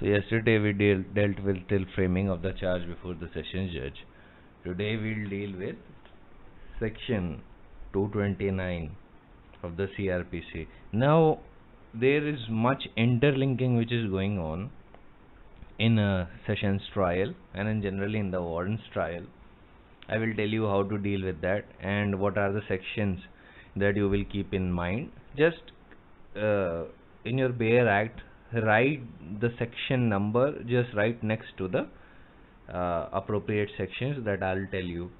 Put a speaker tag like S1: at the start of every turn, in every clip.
S1: So yesterday we dealt with till framing of the charge before the sessions judge. Today we'll deal with section 229 of the CRPC. Now there is much interlinking which is going on in a sessions trial and in generally in the warrants trial. I will tell you how to deal with that and what are the sections that you will keep in mind. Just in your Bayer Act, write the section number just right next to the appropriate sections that I'll tell you.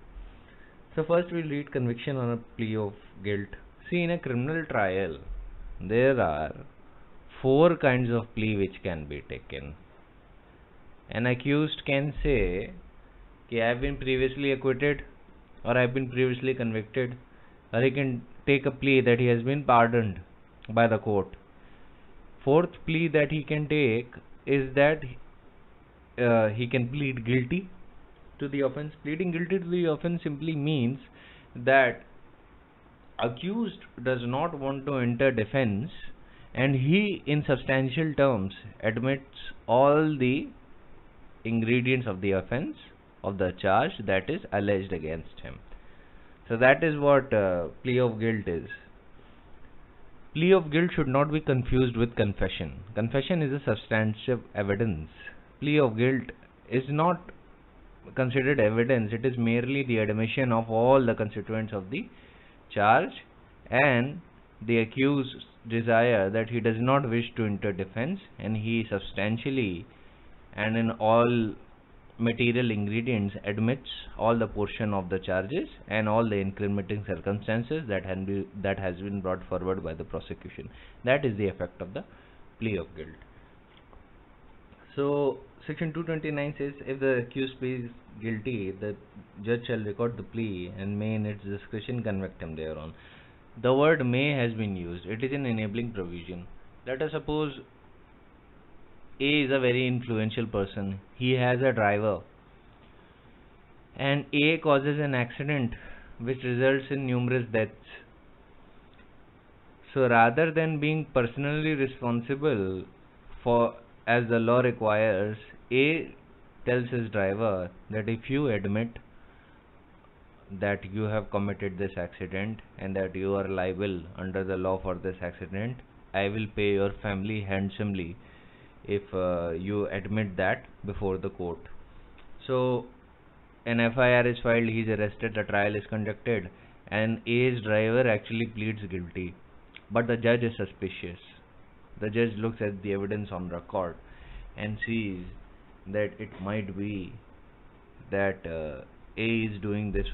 S1: So first we'll read conviction on a plea of guilt. See, in a criminal trial, there are 4 kinds of plea which can be taken. An accused can say, I have been previously acquitted or I have been previously convicted, or he can take a plea that he has been pardoned by the court. Fourth plea that he can take is that he can plead guilty to the offense. Pleading guilty to the offense simply means that accused does not want to enter defense and he in substantial terms admits all the ingredients of the offense of the charge that is alleged against him. So that is what plea of guilt is. Plea of guilt should not be confused with confession. Confession is a substantive evidence. Plea of guilt is not considered evidence, it is merely the admission of all the constituents of the charge and the accused's desire that he does not wish to enter defense and he substantially and in all material ingredients admits all the portion of the charges and all the incriminating circumstances that has been brought forward by the prosecution. That is the effect of the plea of guilt. So section 229 says, if the accused pleads guilty, the judge shall record the plea and may in its discretion convict him thereon. The word may has been used. It is an enabling provision. Let us suppose A is a very influential person. He has a driver and A causes an accident which results in numerous deaths. So rather than being personally responsible for as the law requires, A tells his driver that if you admit that you have committed this accident and that you are liable under the law for this accident, I will pay your family handsomely if you admit that before the court. So an FIR is filed, he is arrested, the trial is conducted and A's driver actually pleads guilty, but the judge is suspicious. The judge looks at the evidence on record and sees that it might be that A is doing this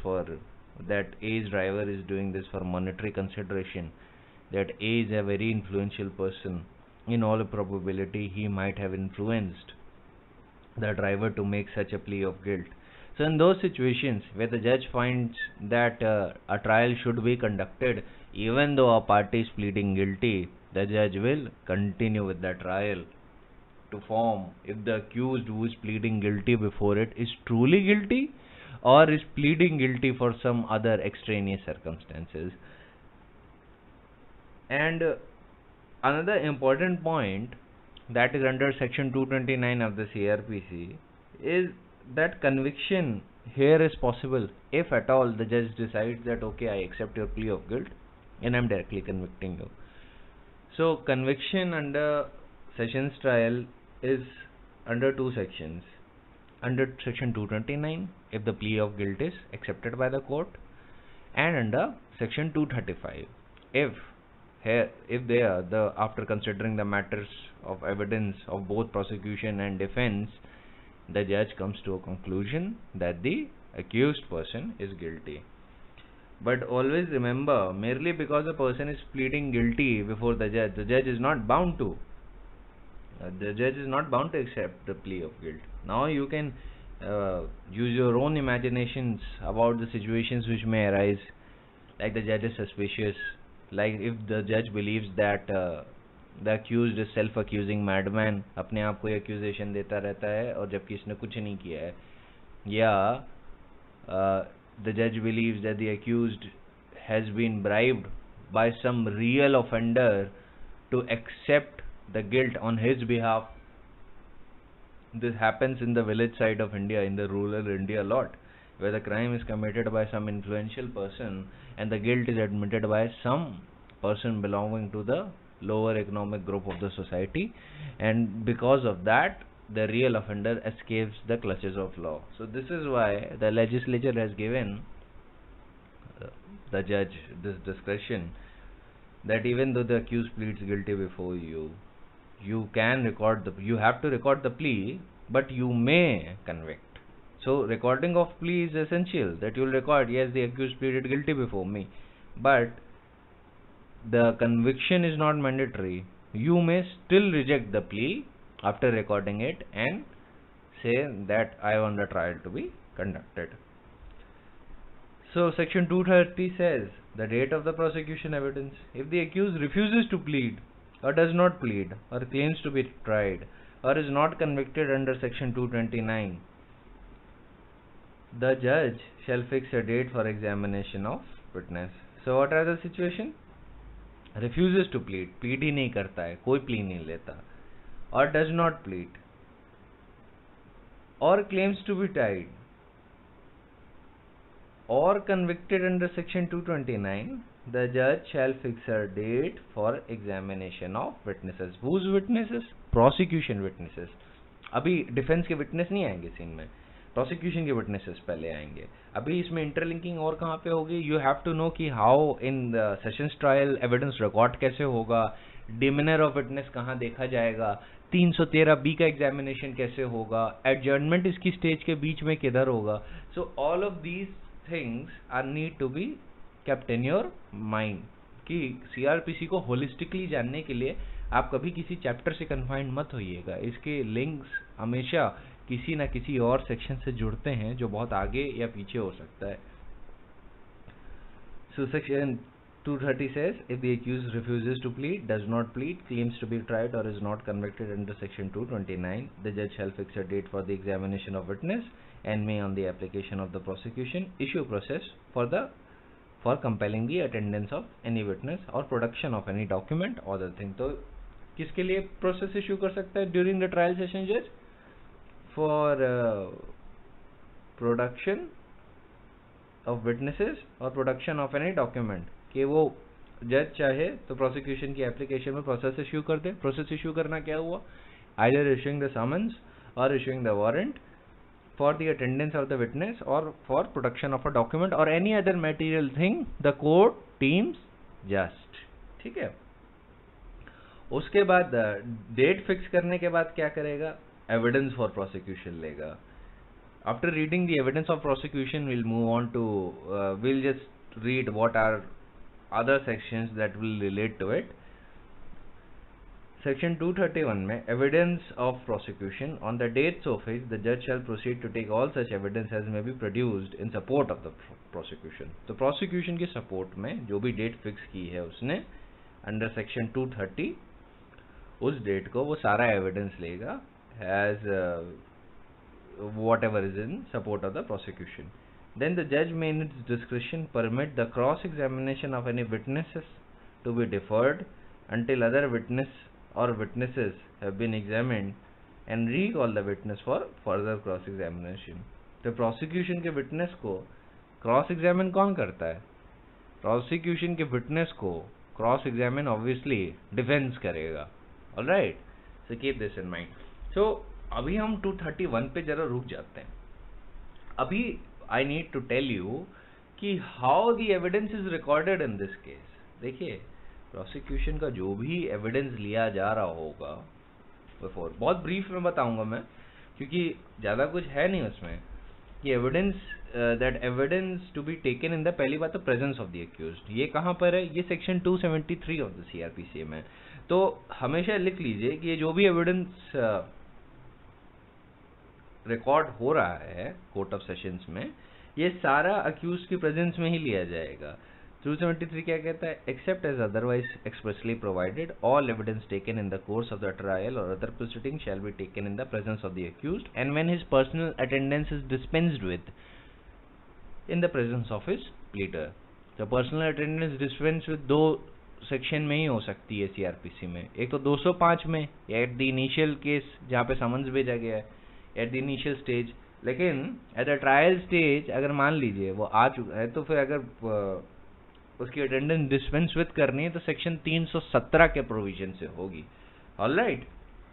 S1: that A's driver is doing this for monetary consideration, that A is a very influential person. In all probability, he might have influenced the driver to make such a plea of guilt. So in those situations where the judge finds that a trial should be conducted, even though a party is pleading guilty, the judge will continue with the trial to form if the accused who is pleading guilty before it is truly guilty or is pleading guilty for some other extraneous circumstances. And another important point that is under section 229 of the CRPC is that conviction here is possible if at all the judge decides that okay, I accept your plea of guilt and I'm directly convicting you. So conviction under sessions trial is under 2 sections. Under section 229 if the plea of guilt is accepted by the court, and under section 235 if after considering the matters of evidence of both prosecution and defense, the judge comes to a conclusion that the accused person is guilty. But always remember, merely because a person is pleading guilty before the judge is not bound to. The judge is not bound to accept the plea of guilt. Now you can use your own imaginations about the situations which may arise, like the judge is suspicious, like if the judge believes that the accused is self-accusing madman, अपने आप को accusation देता रहता है और जबकि इसने कुछ नहीं किया है, या the judge believes that the accused has been bribed by some real offender to accept the guilt on his behalf, This happens in the village side of India, in the rural India a lot, where the crime is committed by some influential person and the guilt is admitted by some person belonging to the lower economic group of the society, and because of that the real offender escapes the clutches of law. So this is why the legislature has given the judge this discretion that even though the accused pleads guilty before you, you have to record the plea, but you may convict. So recording of plea is essential, that you'll record, yes, the accused pleaded guilty before me, but the conviction is not mandatory. You may still reject the plea after recording it and say that I want the trial to be conducted. So section 230 says the date of the prosecution evidence. If the accused refuses to plead or does not plead or claims to be tried or is not convicted under section 229, the judge shall fix a date for examination of witness. So what are the situation? Refuses to plead, plead ही नहीं करता है, कोई plea नहीं लेता, or does not plead, or claims to be tried, or convicted under section 229, the judge shall fix a date for examination of witnesses. Whose witnesses? Prosecution witnesses. अभी defence के witness नहीं आएंगे सीन में, prosecution के witnesses पहले आएंगे. अभी इसमें इंटरलिंकिंग और कहाँ पे होगी? यू हैव टू नो कि how in the sessions trial evidence record कैसे होगा, डिमिनर ऑफ विटनेस कहाँ देखा जाएगा, 313B का एग्जामिनेशन कैसे होगा, एडजर्नमेंट इसकी स्टेज के बीच में किधर होगा. So all of these things are need to be kept in your mind कि सीआरपीसी को होलिस्टिकली जानने के लिए आप कभी किसी चैप्टर से कन्फाइंड मत होइएगा. इसके लिंक्स हमेशा किसी ना किसी और सेक्शन से जुड़ते हैं जो बहुत आगे या पीछे हो सकता है. So section 230 says if the accused refuses to plead, does not plead, claims to be tried or is not convicted under section 229, the judge shall fix a date for the examination of witness and may, on the application of the prosecution, issue process for compelling the attendance of any witness or production of any document or other thing. तो किसके लिए process issue कर सकता है during the trial session जज? For production of witnesses और production of any document. कि वो जज चाहे तो प्रोसिक्यूशन की एप्लीकेशन में प्रोसेस इश्यू कर दे. प्रोसेस इश्यू करना क्या हुआ? आइदर इशूइंग द समन्स और issuing the warrant for the attendance of the witness और for production of a document और any other material thing the court deems just. ठीक है. उसके बाद डेट फिक्स करने के बाद क्या करेगा? एविडेंस फॉर प्रोसिक्यूशन लेगा. After reading the evidence of prosecution, we'll move on to, we'll just read what are other sections that will relate to it. Section 231 में evidence of prosecution. On the dates of which the judge shall proceed to take all such evidence as may be produced in support of the prosecution. तो prosecution के support में जो भी date fix की है उसने under section 230 उस date को वो सारा evidence लेगा as whatever is in support of the prosecution. Then the judge may in its discretion permit the cross-examination of any witnesses to be deferred until other witness or witnesses have been examined and recall the witness for further cross-examination. तो prosecution के witness को cross-examine कौन करता है? Prosecution के witness को cross-examine obviously defense करेगा. Alright? So keep this in mind. So अभी हम 231 पे जरा रुक जाते हैं. अभी I need to tell you कि how the evidence is recorded in this case. देखिए प्रोसिक्यूशन का जो भी एविडेंस लिया जा रहा होगा बिफोर, बहुत ब्रीफ में बताऊंगा मैं क्योंकि ज़्यादा कुछ है नहीं उसमें, कि evidence that evidence to be taken in the, पहली बात तो प्रेजेंस ऑफ द एक्यूज्ड. ये कहाँ पर है? ये सेक्शन 273 ऑफ द सीआरपीसी में. तो हमेशा लिख लीजिए कि ये जो भी एविडेंस रिकॉर्ड हो रहा है कोर्ट ऑफ सेशंस में, ये सारा अक्यूज की प्रेजेंस में ही लिया जाएगा. 273 क्या कहता है? Except as otherwise expressly provided, all evidence taken in the course of the trial और other proceeding shall be taken in the presence of the accused and when his personal attendance is dispensed with in the presence of his pleader. The personal attendance dispensed with, दो section में ही हो सकती है CrPC में। एक तो 205 में एट द इनिशियल केस जहाँ पे समन्स भेजा गया है, एट द इनिशियल स्टेज। लेकिन एट द ट्रायल स्टेज अगर मान लीजिए वो आ चुका है, तो फिर अगर उसकी अटेंडेंस डिस्पेंस विद करनी है तो सेक्शन 317 के प्रोविजन से होगी। ऑलराइट,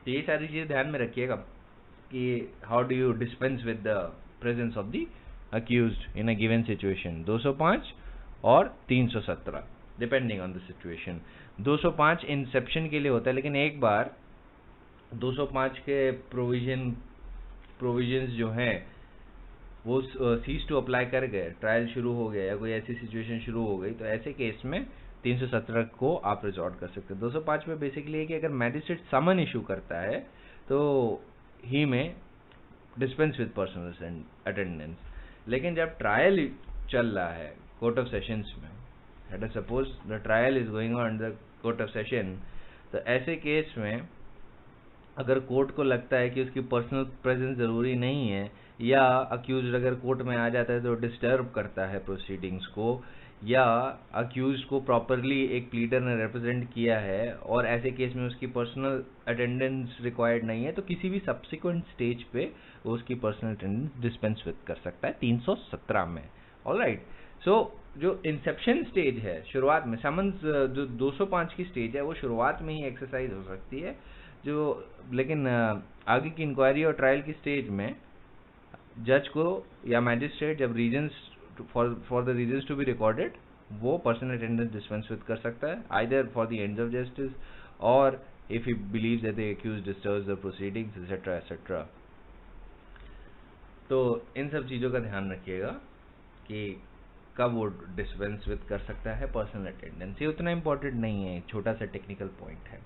S1: तो ये सारी चीजें ध्यान में रखिएगा कि how do you dispense with the presence of the accused in a given situation. 205 और 317 depending on the situation. 205 Inception के लिए होता है, लेकिन एक बार 205 के प्रोविजंस जो हैं वो सीज टू अप्लाई कर गए, ट्रायल शुरू हो गया या कोई ऐसी सिचुएशन शुरू हो गई, तो ऐसे केस में 317 को आप रिजॉर्ट कर सकते हैं। 205 में बेसिकली है कि अगर मैजिस्ट्रेट समन इशू करता है तो ही में डिस्पेंस विद पर्सनल अटेंडेंस। लेकिन जब ट्रायल चल रहा है कोर्ट ऑफ सेशंस में, late us suppose the trial is going on the court of session, तो ऐसे केस में अगर कोर्ट को लगता है कि उसकी पर्सनल प्रेजेंस जरूरी नहीं है, या अक्यूज्ड अगर कोर्ट में आ जाता है तो डिस्टर्ब करता है प्रोसीडिंग्स को, या अक्यूज्ड को प्रॉपरली एक प्लीडर ने रिप्रेजेंट किया है और ऐसे केस में उसकी पर्सनल अटेंडेंस रिक्वायर्ड नहीं है, तो किसी भी सब्सिक्वेंट स्टेज पे वो उसकी पर्सनल अटेंडेंस डिस्पेंस विद कर सकता है 317 में। ऑलराइट, सो जो इंसेप्शन स्टेज है, शुरुआत में समन्स जो 205 की स्टेज है वो शुरुआत में ही एक्सरसाइज हो सकती है लेकिन आगे की इंक्वायरी और ट्रायल की स्टेज में जज को या मैजिस्ट्रेट जब reasons for the reasons to be recorded वो पर्सनल अटेंडेंस डिस्पेंस विद कर सकता है, either for the ends of justice और if he believes that the accused disturbs the proceedings etcetera etcetera. तो इन सब चीजों का ध्यान रखिएगा कि कब वो डिस्पेंस विद कर सकता है पर्सनल अटेंडेंस। ये उतना इम्पोर्टेंट नहीं है, छोटा सा टेक्निकल पॉइंट है।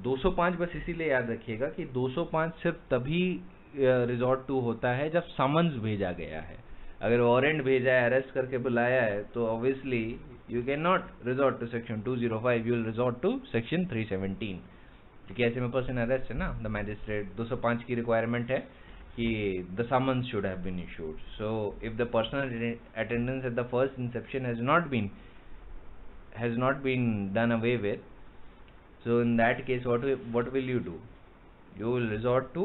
S1: 205 बस इसीलिए याद रखिएगा कि 205 सिर्फ तभी रिजॉर्ट टू होता है जब समन्स भेजा गया है। अगर वारंट भेजा है, अरेस्ट करके बुलाया है, तो obviously you can not resort to section 205, you will resort to section 317, क्योंकि ऐसे में पर्सन अरेस्ट है ना। द मैजिस्ट्रेट 205 की रिक्वायरमेंट है कि the summons should have been issued. So if the personal attendance at the first inception has not been done away with, so in that case what will you do? You will resort to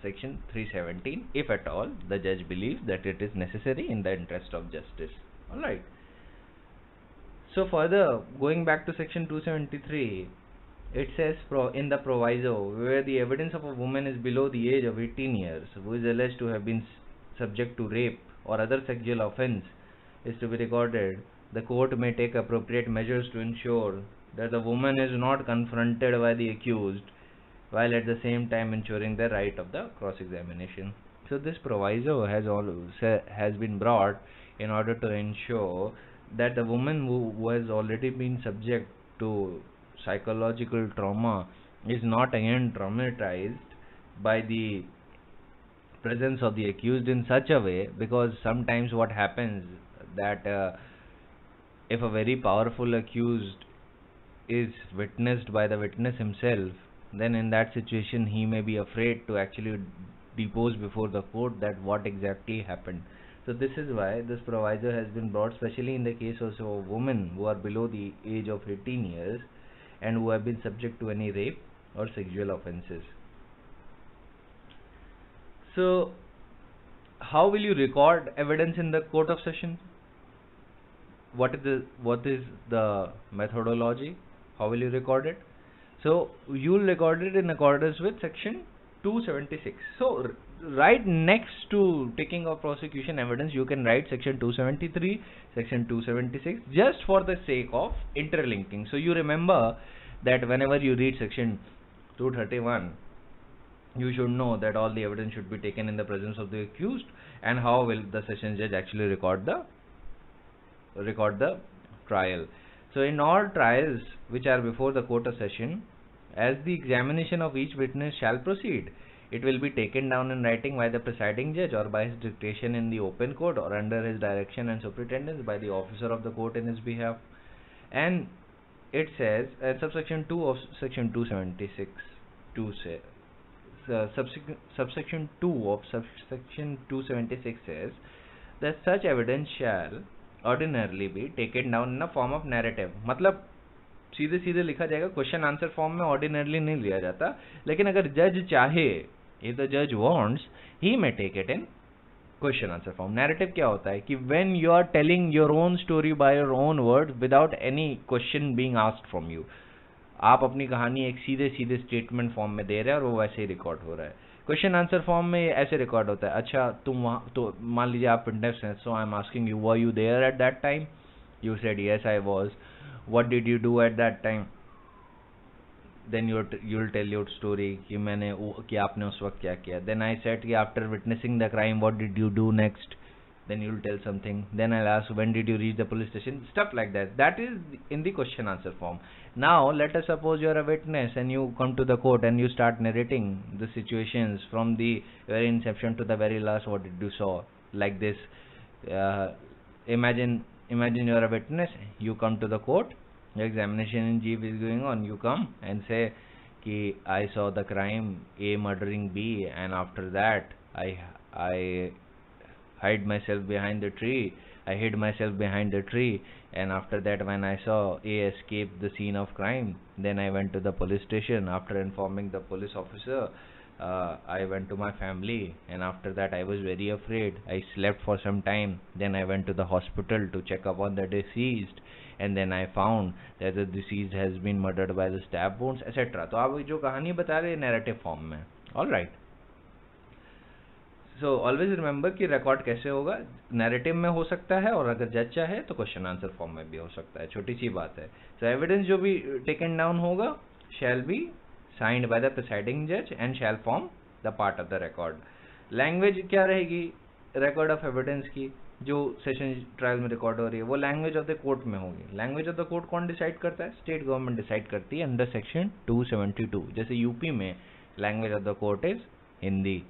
S1: section 317 if at all the judge believes that it is necessary in the interest of justice. All right, so further going back to section 273, it says in the proviso where the evidence of a woman is below the age of 18 years who is alleged to have been subject to rape or other sexual offense is to be recorded, the court may take appropriate measures to ensure that the woman is not confronted by the accused while at the same time ensuring the right of the cross-examination. So this proviso has been brought in order to ensure that the woman who has already been subject to psychological trauma is not again traumatized by the presence of the accused in such a way, because sometimes what happens that if a very powerful accused is witnessed by the witness himself, then in that situation he may be afraid to actually depose before the court that what exactly happened. So this is why this proviso has been brought, especially in the case of women who are below the age of 18 years and who have been subject to any rape or sexual offenses. So how will you record evidence in the court of session? What is the methodology? How will you record it? So you will record it in accordance with section 276. So right next to taking of prosecution evidence, you can write section 273, section 276, just for the sake of interlinking. So you remember that whenever you read section 231, you should know that all the evidence should be taken in the presence of the accused, and how will the session judge actually record the trial. So in all trials which are before the court of session, as the examination of each witness shall proceed, it will be taken down in writing by the presiding judge or by his dictation in the open court or under his direction and superintendence by the officer of the court in his behalf. And it says subsection 2 of section 276 subsection 2 of subsection 276 says that such evidence shall ordinarily be taken down in form of narrative, मतलब सीधे सीधे लिखा जाएगा, question answer form में ordinarily नहीं लिया जाता, लेकिन अगर जज चाहे, इफ द जज wants, he may take it in question answer form. Narrative क्या होता है कि when you are telling your own story by your own word without any question being asked from you, आप अपनी कहानी एक सीधे सीधे स्टेटमेंट फॉर्म में दे रहे हैं और वो वैसे ही रिकॉर्ड हो रहा है। क्वेश्चन आंसर फॉर्म में ऐसे रिकॉर्ड होता है, अच्छा तुम वहाँ, तो मान लीजिए आप विटनेस हैं, so I am asking you, were you there at that time? You said yes I was. What did you do at that time? Then you'll tell your story कि आपने उस वक्त क्या किया। then I said कि after witnessing the crime what did you do next? then you'll tell something। then I'll ask when did you reach the police station? stuff like that, that is in the question answer form। now let us suppose you are a witness and you come to the court and you start narrating the situations from the very inception to the very last, what did you saw, like this। imagine you are a witness, you come to the court, your examination in chief is going on, you come and say ki I saw the crime A murdering B, and after that I hid myself behind the tree, and after that when I saw A escape the scene of crime, then I went to the police station, after informing the police officer, I went to my family, and after that I was very afraid, I slept for some time, then I went to the hospital to check upon the deceased, and then I found that the deceased has been murdered by the stab wounds, etc। तो आप जो कहानी बता रहे हैं narrative form में, all right. सो always remember कि record कैसे होगा, नैरेटिव में हो सकता है, और अगर जज चाहे तो क्वेश्चन आंसर फॉर्म में भी हो सकता है, छोटी सी बात है। तो एविडेंस जो भी टेकन डाउन होगा shall be signed by the presiding जज and shall form the part of the record. Language क्या रहेगी रिकॉर्ड ऑफ एविडेंस की, जो सेशन ट्रायल में रिकॉर्ड हो रही है, वो लैंग्वेज ऑफ द कोर्ट में होगी। लैंग्वेज ऑफ द कोर्ट कौन डिसाइड करता है? स्टेट गवर्नमेंट डिसाइड करती है अंडर सेक्शन 272। जैसे यूपी में language of the court is Hindi,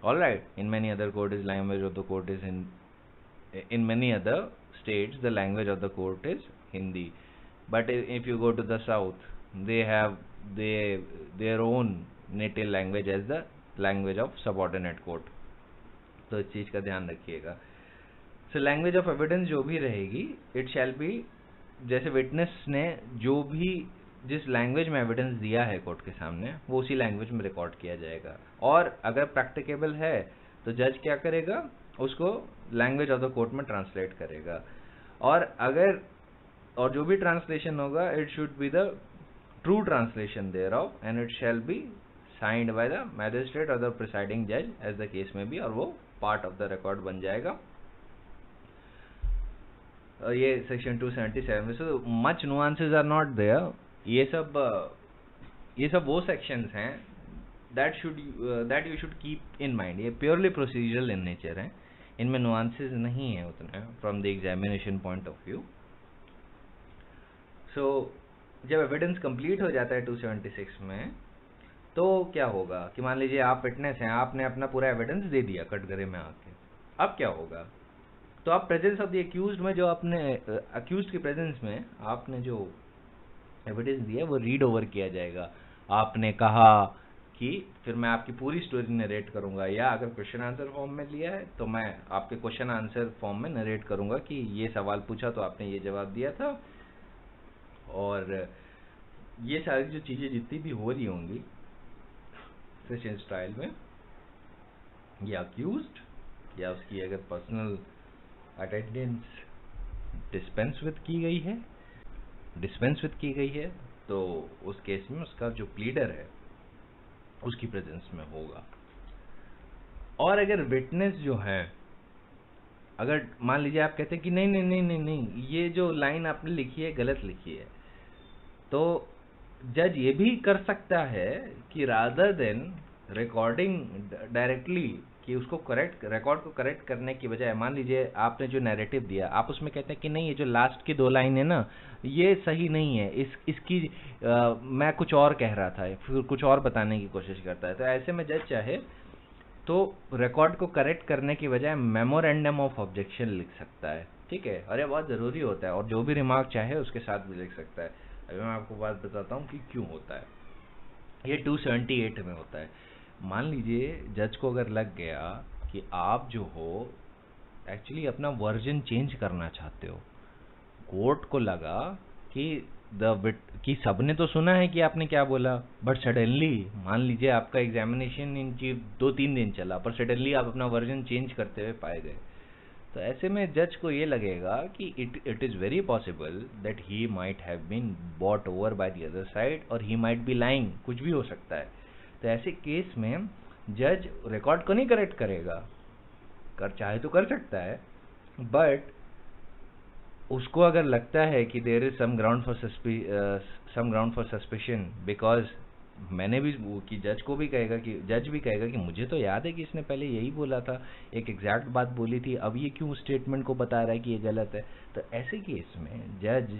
S1: all right, in many other court is language of the court is in many other states the language of the court is Hindi, but if you go to the south they have their own native language as the language of subordinate court। तो इस चीज का ध्यान रखिएगा। so language of evidence जो भी रहेगी it shall be, जैसे विटनेस ने जो भी जिस लैंग्वेज में एविडेंस दिया है कोर्ट के सामने वो उसी लैंग्वेज में रिकॉर्ड किया जाएगा, और अगर प्रैक्टिकेबल है तो जज क्या करेगा, उसको लैंग्वेज ऑफ द कोर्ट में ट्रांसलेट करेगा, और जो भी ट्रांसलेशन होगा it should be the true translation thereof, and it shall be signed by the magistrate और द प्रिसाइडिंग जज एज द केस में बी, और वो पार्ट ऑफ द रिकॉर्ड बन जाएगा। ये सेक्शन 277 में so much nuances are not there. ये सब वो सेक्शंस हैं that you should keep in mind. ये प्योरली प्रोसीजरल इन नेचर हैं, इनमें नुआंसेस नहीं है उतने from the examination point of view. So जब एविडेंस कंप्लीट हो जाता है 276 में, तो क्या होगा कि मान लीजिए आप विटनेस हैं, आपने अपना पूरा एविडेंस दे दिया कटघरे में आके, अब क्या होगा? तो आप प्रेजेंस ऑफ द एक्यूज्ड में, जो आपने अक्यूज्ड की प्रेजेंस में आपने जो एविडेंस दिया वो रीड ओवर किया जाएगा। आपने कहा कि फिर मैं आपकी पूरी स्टोरी नरेट करूंगा, या अगर क्वेश्चन आंसर फॉर्म में लिया है तो मैं आपके क्वेश्चन आंसर फॉर्म में नरेट करूंगा कि ये सवाल पूछा तो आपने ये जवाब दिया था, और ये सारी जो चीजें जितनी भी हो रही होंगी सेशन ट्रायल में, या अक्यूज्ड या उसकी अगर पर्सनल अटेंडेंस डिस्पेंस विद की गई है तो उस केस में उसका जो प्लीडर है उसकी प्रेजेंस में होगा। और अगर विटनेस जो है, अगर मान लीजिए आप कहते हैं कि नहीं ये जो लाइन आपने लिखी है गलत लिखी है, तो जज ये भी कर सकता है कि रादर देन रिकॉर्डिंग डायरेक्टली कि उसको रिकॉर्ड को करेक्ट करने की बजाय, मान लीजिए आपने जो नैरेटिव दिया आप उसमें कहते हैं कि नहीं ये जो लास्ट की 2 लाइन है ना ये सही नहीं है, इसकी मैं कुछ और कह रहा था, फिर कुछ और बताने की कोशिश करता है, तो ऐसे में जज चाहे तो रिकॉर्ड को करेक्ट करने की बजाय मेमोरेंडम ऑफ ऑब्जेक्शन लिख सकता है। ठीक है, और ये बहुत जरूरी होता है, और जो भी रिमार्क चाहे उसके साथ भी लिख सकता है। अभी मैं आपको बात बताता हूँ कि क्यों होता है। ये 278 में होता है। मान लीजिए जज को अगर लग गया कि आप जो हो एक्चुअली अपना वर्जन चेंज करना चाहते हो। कोर्ट को लगा कि सबने तो सुना है कि आपने क्या बोला, बट सडनली मान लीजिए आपका एग्जामिनेशन इन चीफ 2-3 दिन चला, पर सडनली आप अपना वर्जन चेंज करते हुए पाए गए, तो ऐसे में जज को ये लगेगा कि it is very possible that he might have been bought over by the other side और ही माइट बी लाइंग, कुछ भी हो सकता है। तो ऐसे केस में जज रिकॉर्ड को नहीं करेक्ट करेगा, चाहे तो कर सकता है, बट उसको अगर लगता है कि there is some ground for suspicion, because मैंने भी कि जज भी कहेगा कि मुझे तो याद है कि इसने पहले यही बोला था, एक एग्जैक्ट बात बोली थी, अब ये क्यों स्टेटमेंट को बता रहा है कि ये गलत है। तो ऐसे केस में जज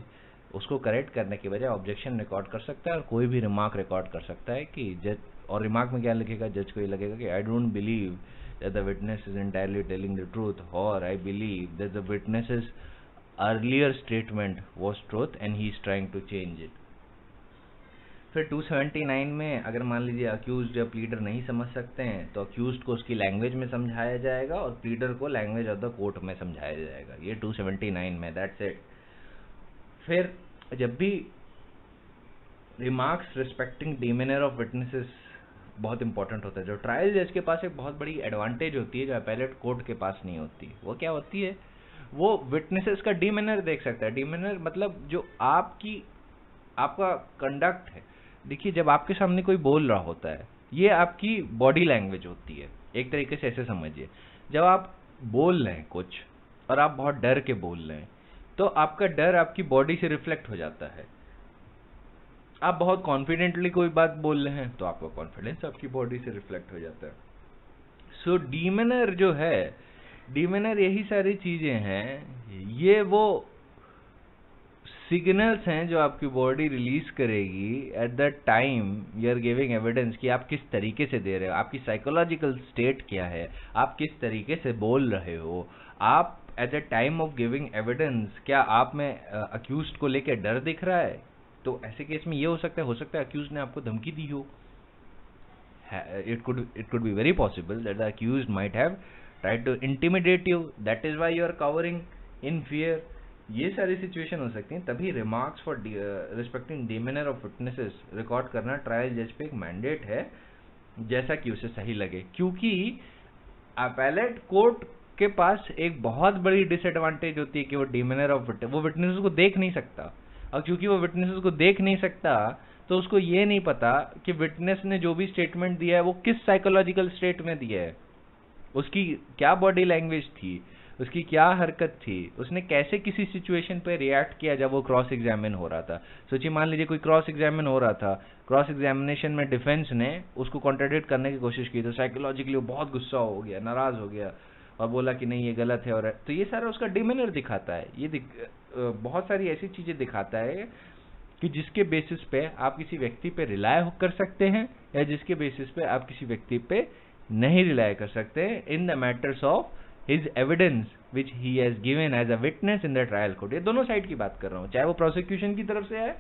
S1: उसको करेक्ट करने के बजाय ऑब्जेक्शन रिकॉर्ड कर सकता है और कोई भी रिमार्क रिकॉर्ड कर सकता है कि जज, और रिमार्क में क्या लिखेगा, जज को ये लगेगा कि I don't believe that the witness is entirely telling the truth, और I believe that the witnesses earlier statement was truth and he is trying to change it। फिर 279 में अगर मान लीजिए अक्यूज्ड या प्लीडर नहीं समझ सकते हैं तो अक्यूज्ड को उसकी लैंग्वेज में समझाया जाएगा और प्लीडर को लैंग्वेज ऑफ द कोर्ट में समझाया जाएगा। ये 279 में, दैट्स इट। फिर जब भी remarks respecting demeanour of witnesses बहुत इंपॉर्टेंट होता है, जो ट्रायल जज के पास एक बहुत बड़ी एडवांटेज होती है जो अपीलेट कोर्ट के पास नहीं होती, वो क्या होती है, वो विटनेसेस का डिमेनर देख सकता है। डिमेनर मतलब जो आपका कंडक्ट है। देखिए, जब आपके सामने कोई बोल रहा होता है, ये आपकी बॉडी लैंग्वेज होती है। एक तरीके से ऐसे समझिए, जब आप बोल रहे हैं कुछ और आप बहुत डर के बोल रहे हैं, तो आपका डर आपकी बॉडी से रिफ्लेक्ट हो जाता है। आप बहुत कॉन्फिडेंटली कोई बात बोल रहे हैं तो आपका कॉन्फिडेंस आपकी बॉडी से रिफ्लेक्ट हो जाता है। सो डिमेनर जो है, डिमेनर यही सारी चीजें हैं, ये वो सिग्नल्स हैं जो आपकी बॉडी रिलीज करेगी at the time you are giving evidence, कि आप किस तरीके से दे रहे हो, आपकी साइकोलॉजिकल स्टेट क्या है, आप किस तरीके से बोल रहे हो, आप eight the time of giving evidence क्या आप में अक्यूज्ड को लेकर डर दिख रहा है। तो ऐसे केस में ये हो सकता है अक्यूज्ड ने आपको धमकी दी हो। It could be very possible that the accused might have tried to intimidate you, that is why you are cowering in fear। ये सारी सिचुएशन हो सकती हैं, तभी remarks for respecting demeanour of witnesses record करना ट्रायल जज पे एक मैंडेट है, जैसा कि उसे सही लगे। क्योंकि अपीलेट कोर्ट के पास एक बहुत बड़ी डिसएडवांटेज होती है कि वो डिमेनर ऑफ वो विटनेसेस को देख नहीं सकता, और क्योंकि वो विटनेसेस को देख नहीं सकता तो उसको ये नहीं पता कि विटनेस ने जो भी स्टेटमेंट दिया है वो किस साइकोलॉजिकल स्टेट में दिया है, उसकी क्या बॉडी लैंग्वेज थी, उसकी क्या हरकत थी, उसने कैसे किसी सिचुएशन पे रिएक्ट किया जब वो क्रॉस एग्जामिन हो रहा था। सोचिए, मान लीजिए कोई क्रॉस एग्जामिन हो रहा था, क्रॉस एग्जामिनेशन में डिफेंस ने उसको कॉन्ट्राडिक्ट करने की कोशिश की, तो साइकोलॉजिकली वो बहुत गुस्सा हो गया, नाराज हो गया और बोला कि नहीं ये गलत है, और तो ये सारा उसका डिमेनर दिखाता है। ये बहुत सारी ऐसी चीजें दिखाता है कि जिसके बेसिस पे आप किसी व्यक्ति पे रिलाय कर सकते हैं या जिसके बेसिस पे आप किसी व्यक्ति पे नहीं रिलाय कर सकते in the matters of his evidence which he has given as a witness in the trial court. ये दोनों साइड की बात कर रहा हूँ, चाहे वो प्रोसिक्यूशन की तरफ से आए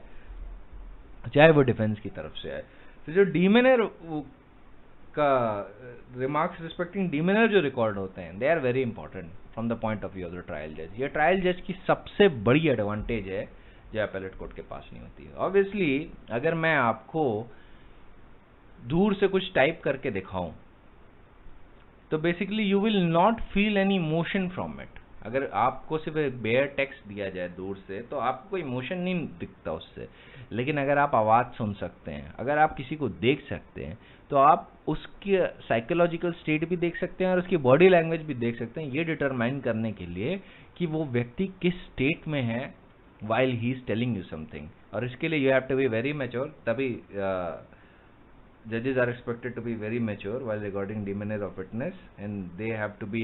S1: चाहे वो डिफेंस की तरफ से आए। तो जो डिमेनर का रिमार्क्स रिस्पेक्टिंग डिमेनर जो रिकॉर्ड होते हैं, they are very important from the point of view of the trial जज। ये ट्रायल जज की सबसे बड़ी एडवांटेज है जो अपीलेट कोर्ट के पास नहीं होती है। ऑब्वियसली अगर मैं आपको दूर से कुछ टाइप करके दिखाऊं तो basically you will not feel any emotion from it. अगर आपको सिर्फ एक बेयर टेक्स्ट दिया जाए दूर से तो आपको कोई इमोशन नहीं दिखता उससे, लेकिन अगर आप आवाज सुन सकते हैं, अगर आप किसी को देख सकते हैं, तो आप उसकी साइकोलॉजिकल स्टेट भी देख सकते हैं और उसकी बॉडी लैंग्वेज भी देख सकते हैं, ये डिटरमाइन करने के लिए कि वो व्यक्ति किस स्टेट में है while he is telling you something। और इसके लिए you have to be very mature, तभी judges are expected to be very mature while recording demeanor of witness and they have to be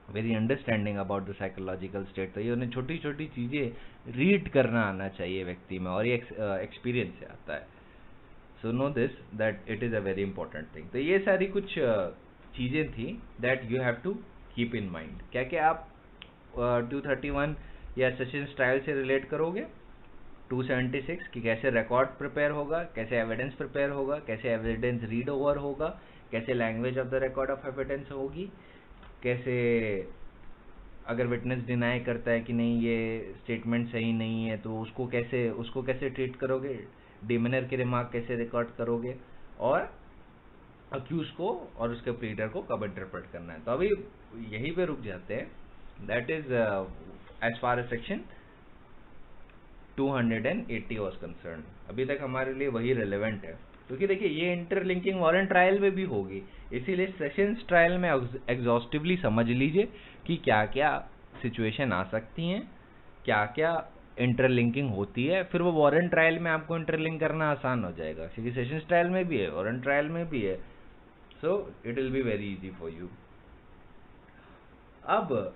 S1: very understanding about the psychological state। तो ये उन्हें छोटी छोटी चीजें रीड करना आना चाहिए व्यक्ति में, और ये एक्सपीरियंस से आता है। So know this that it is a very important thing. तो ये सारी कुछ चीजें थी that you have to keep in mind. क्या क्या आप 231 या सेशंस ट्रायल से रिलेट करोगे 276 कि कैसे रिकॉर्ड प्रिपेयर होगा, कैसे एविडेंस प्रिपेयर होगा, कैसे एविडेंस रीड ओवर होगा, कैसे language of the record of evidence होगी, कैसे अगर विटनेस डिनाई करता है कि नहीं ये स्टेटमेंट सही नहीं है, तो उसको कैसे ट्रीट करोगे, डिमेनर के रिमार्क कैसे रिकॉर्ड करोगे, और अक्यूज को और उसके प्लीडर को कब इंटरप्रेट करना है। तो अभी यहीं पे रुक जाते हैं, that is as far as section 280 was concern. अभी तक हमारे लिए वही रिलेवेंट है, क्योंकि देखिए ये इंटरलिंकिंग वारंट ट्रायल में भी होगी, इसीलिए सेशंस ट्रायल में एग्जॉस्टिवली समझ लीजिए कि क्या क्या सिचुएशन आ सकती हैं, क्या क्या इंटरलिंकिंग होती है, फिर वो वारंट ट्रायल में आपको इंटरलिंक करना आसान हो जाएगा, क्योंकि सेशंस ट्रायल में भी है, वारंट ट्रायल में भी है, so it will be very easy for you. अब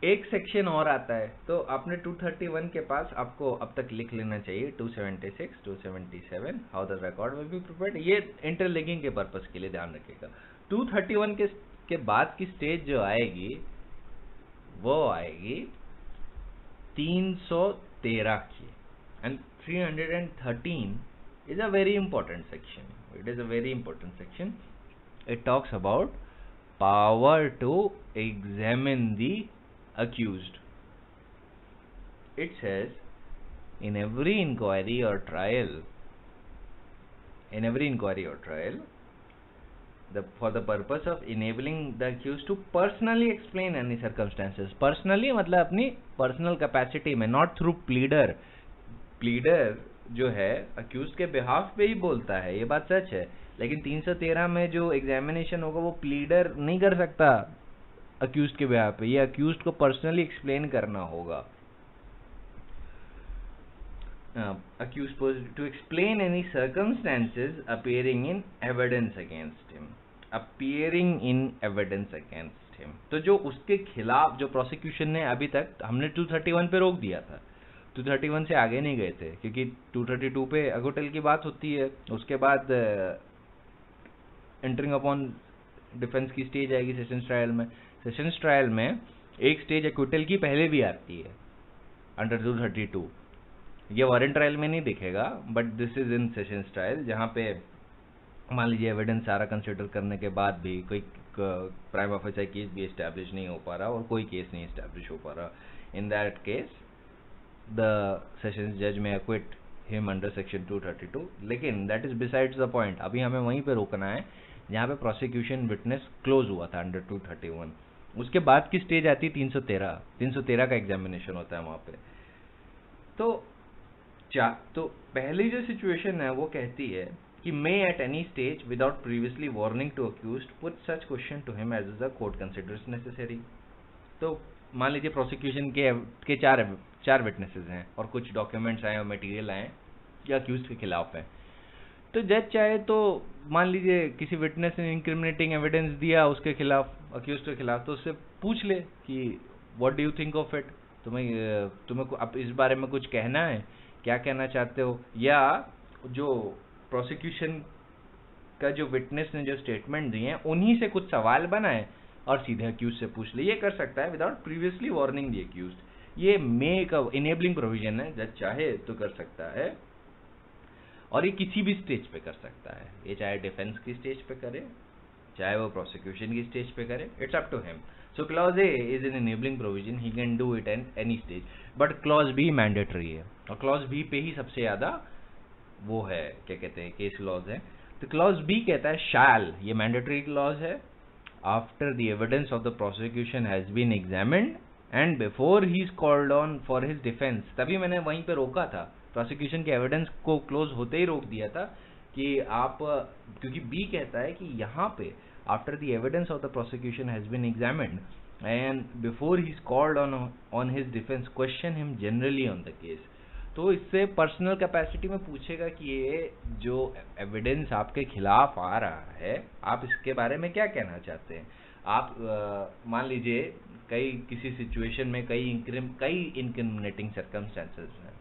S1: एक सेक्शन और आता है, तो आपने 231 के पास आपको अब तक लिख लेना चाहिए 276, 277 how the record will be prepared, ये इंटरलिंकिंग के पर्पस के लिए ध्यान रखिएगा। 231 के बाद की स्टेज जो आएगी वो आएगी 313 की, and 313 is a very important section. It is a very important section. It talks about power to examine the accused. It says in every inquiry or trial, for the purpose of enabling the accused to personally explain any circumstances. Personally मतलब अपनी personal capacity में, not through pleader. Pleader जो है accused के behalf पे ही बोलता है, ये बात सच है, लेकिन 313 में जो एग्जामिनेशन होगा वो प्लीडर नहीं कर सकता अक्यूज के बिहाफ पे, ये अक्यूज को पर्सनली एक्सप्लेन करना होगा। Accuse to explain any circumstances appearing in evidence against him, तो जो उसके खिलाफ जो प्रोसिक्यूशन ने, अभी तक हमने 231 पे रोक दिया था, 231 से आगे नहीं गए थे, क्योंकि 232 पे अगोटल की बात होती है, उसके बाद एंटरिंग अपॉन डिफेंस की स्टेज आएगी सेशंस ट्रायल में। सेशंस ट्रायल में एक स्टेज एक्विटल की पहले भी आती है अंडर 232, ये वारंट ट्रायल में नहीं दिखेगा, but this is in sessions trial, जहाँ पे मान लीजिए एविडेंस सारा कंसिडर करने के बाद भी कोई प्राइम ऑफिसर केस भी एस्टैब्लिश नहीं हो पा रहा और कोई केस नहीं एस्टैब्लिश हो पा रहा, in that case the sessions judge may acquit him under section 232, लेकिन that is besides the point। अभी हमें वहीं पे रोकना है जहाँ पे prosecution witness close हुआ था under 231। उसके बाद की स्टेज आती है 313 का एग्जामिनेशन होता है वहाँ पे। तो पहली जो सिचुएशन है वो कहती है कि may at any stage without previously warning to accused put such question to him as the court considers necessary। तो मान लीजिए प्रोसिक्यूशन के चार विटनेसेस हैं और कुछ डॉक्यूमेंट्स आए और मटेरियल आए या अक्यूज के खिलाफ है, तो जज चाहे तो मान लीजिए किसी विटनेस ने इंक्रिमिनेटिंग एविडेंस दिया उसके खिलाफ, अक्यूज के खिलाफ, तो उससे पूछ ले कि what do you think of it, तुम्हें अब इस बारे में कुछ कहना है, क्या कहना चाहते हो, या जो प्रोसिक्यूशन का जो विटनेस ने जो स्टेटमेंट दिए हैं उन्हीं से कुछ सवाल बनाए और सीधे अक्यूज से पूछ ले, ये कर सकता है without previously warning the accused. ये मे का इनेबलिंग प्रोविजन है, जज चाहे तो कर सकता है, और ये किसी भी स्टेज पे कर सकता है, ये चाहे डिफेंस की स्टेज पे करे, चाहे वो प्रोसिक्यूशन की स्टेज पे करे, it's up to him. So clause A is an enabling provision, he can do it at any stage, but clause B mandatory है, और क्लॉज बी पे ही सबसे ज्यादा वो है, क्या कहते हैं, केस लॉज है। तो क्लॉज बी कहता है शैल, ये मैंडेटरी क्लॉज है, after the evidence of the prosecution has been examined and before he is called on for his defense। तभी मैंने वहीं पे रोका था, प्रोसिक्यूशन के एविडेंस को क्लोज होते ही रोक दिया था कि आप, क्योंकि बी कहता है कि यहाँ पे after the evidence of the prosecution has been examined and before he is called on his defense question him generally on the case। तो इससे पर्सनल कैपेसिटी में पूछेगा कि ये जो एविडेंस आपके खिलाफ आ रहा है आप इसके बारे में क्या कहना चाहते हैं। आप मान लीजिए किसी सिचुएशन में कई इनक्रिमिनेटिंग सर्कमस्टेंसेस हैं,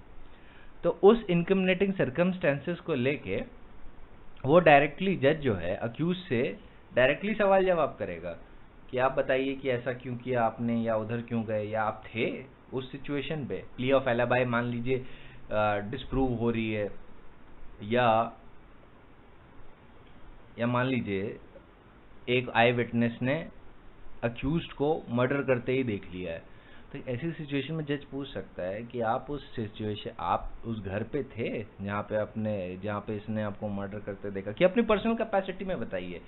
S1: तो उस इनक्रिमिनेटिंग सर्कमस्टेंसेस को लेके वो डायरेक्टली जज जो है अक्यूज से डायरेक्टली सवाल जवाब करेगा कि आप बताइए कि ऐसा क्यों किया आपने, या उधर क्यों गए, या आप थे उस सिचुएशन पे। प्ली ऑफ एलिबाई मान लीजिए डिस्प्रूव हो रही है, या मान लीजिए एक आई विटनेस ने अक्यूज्ड को मर्डर करते ही देख लिया है, तो ऐसी सिचुएशन में जज पूछ सकता है कि आप उस घर पे थे जहाँ पे इसने आपको मर्डर करते देखा, कि अपनी पर्सनल कैपेसिटी में बताइए।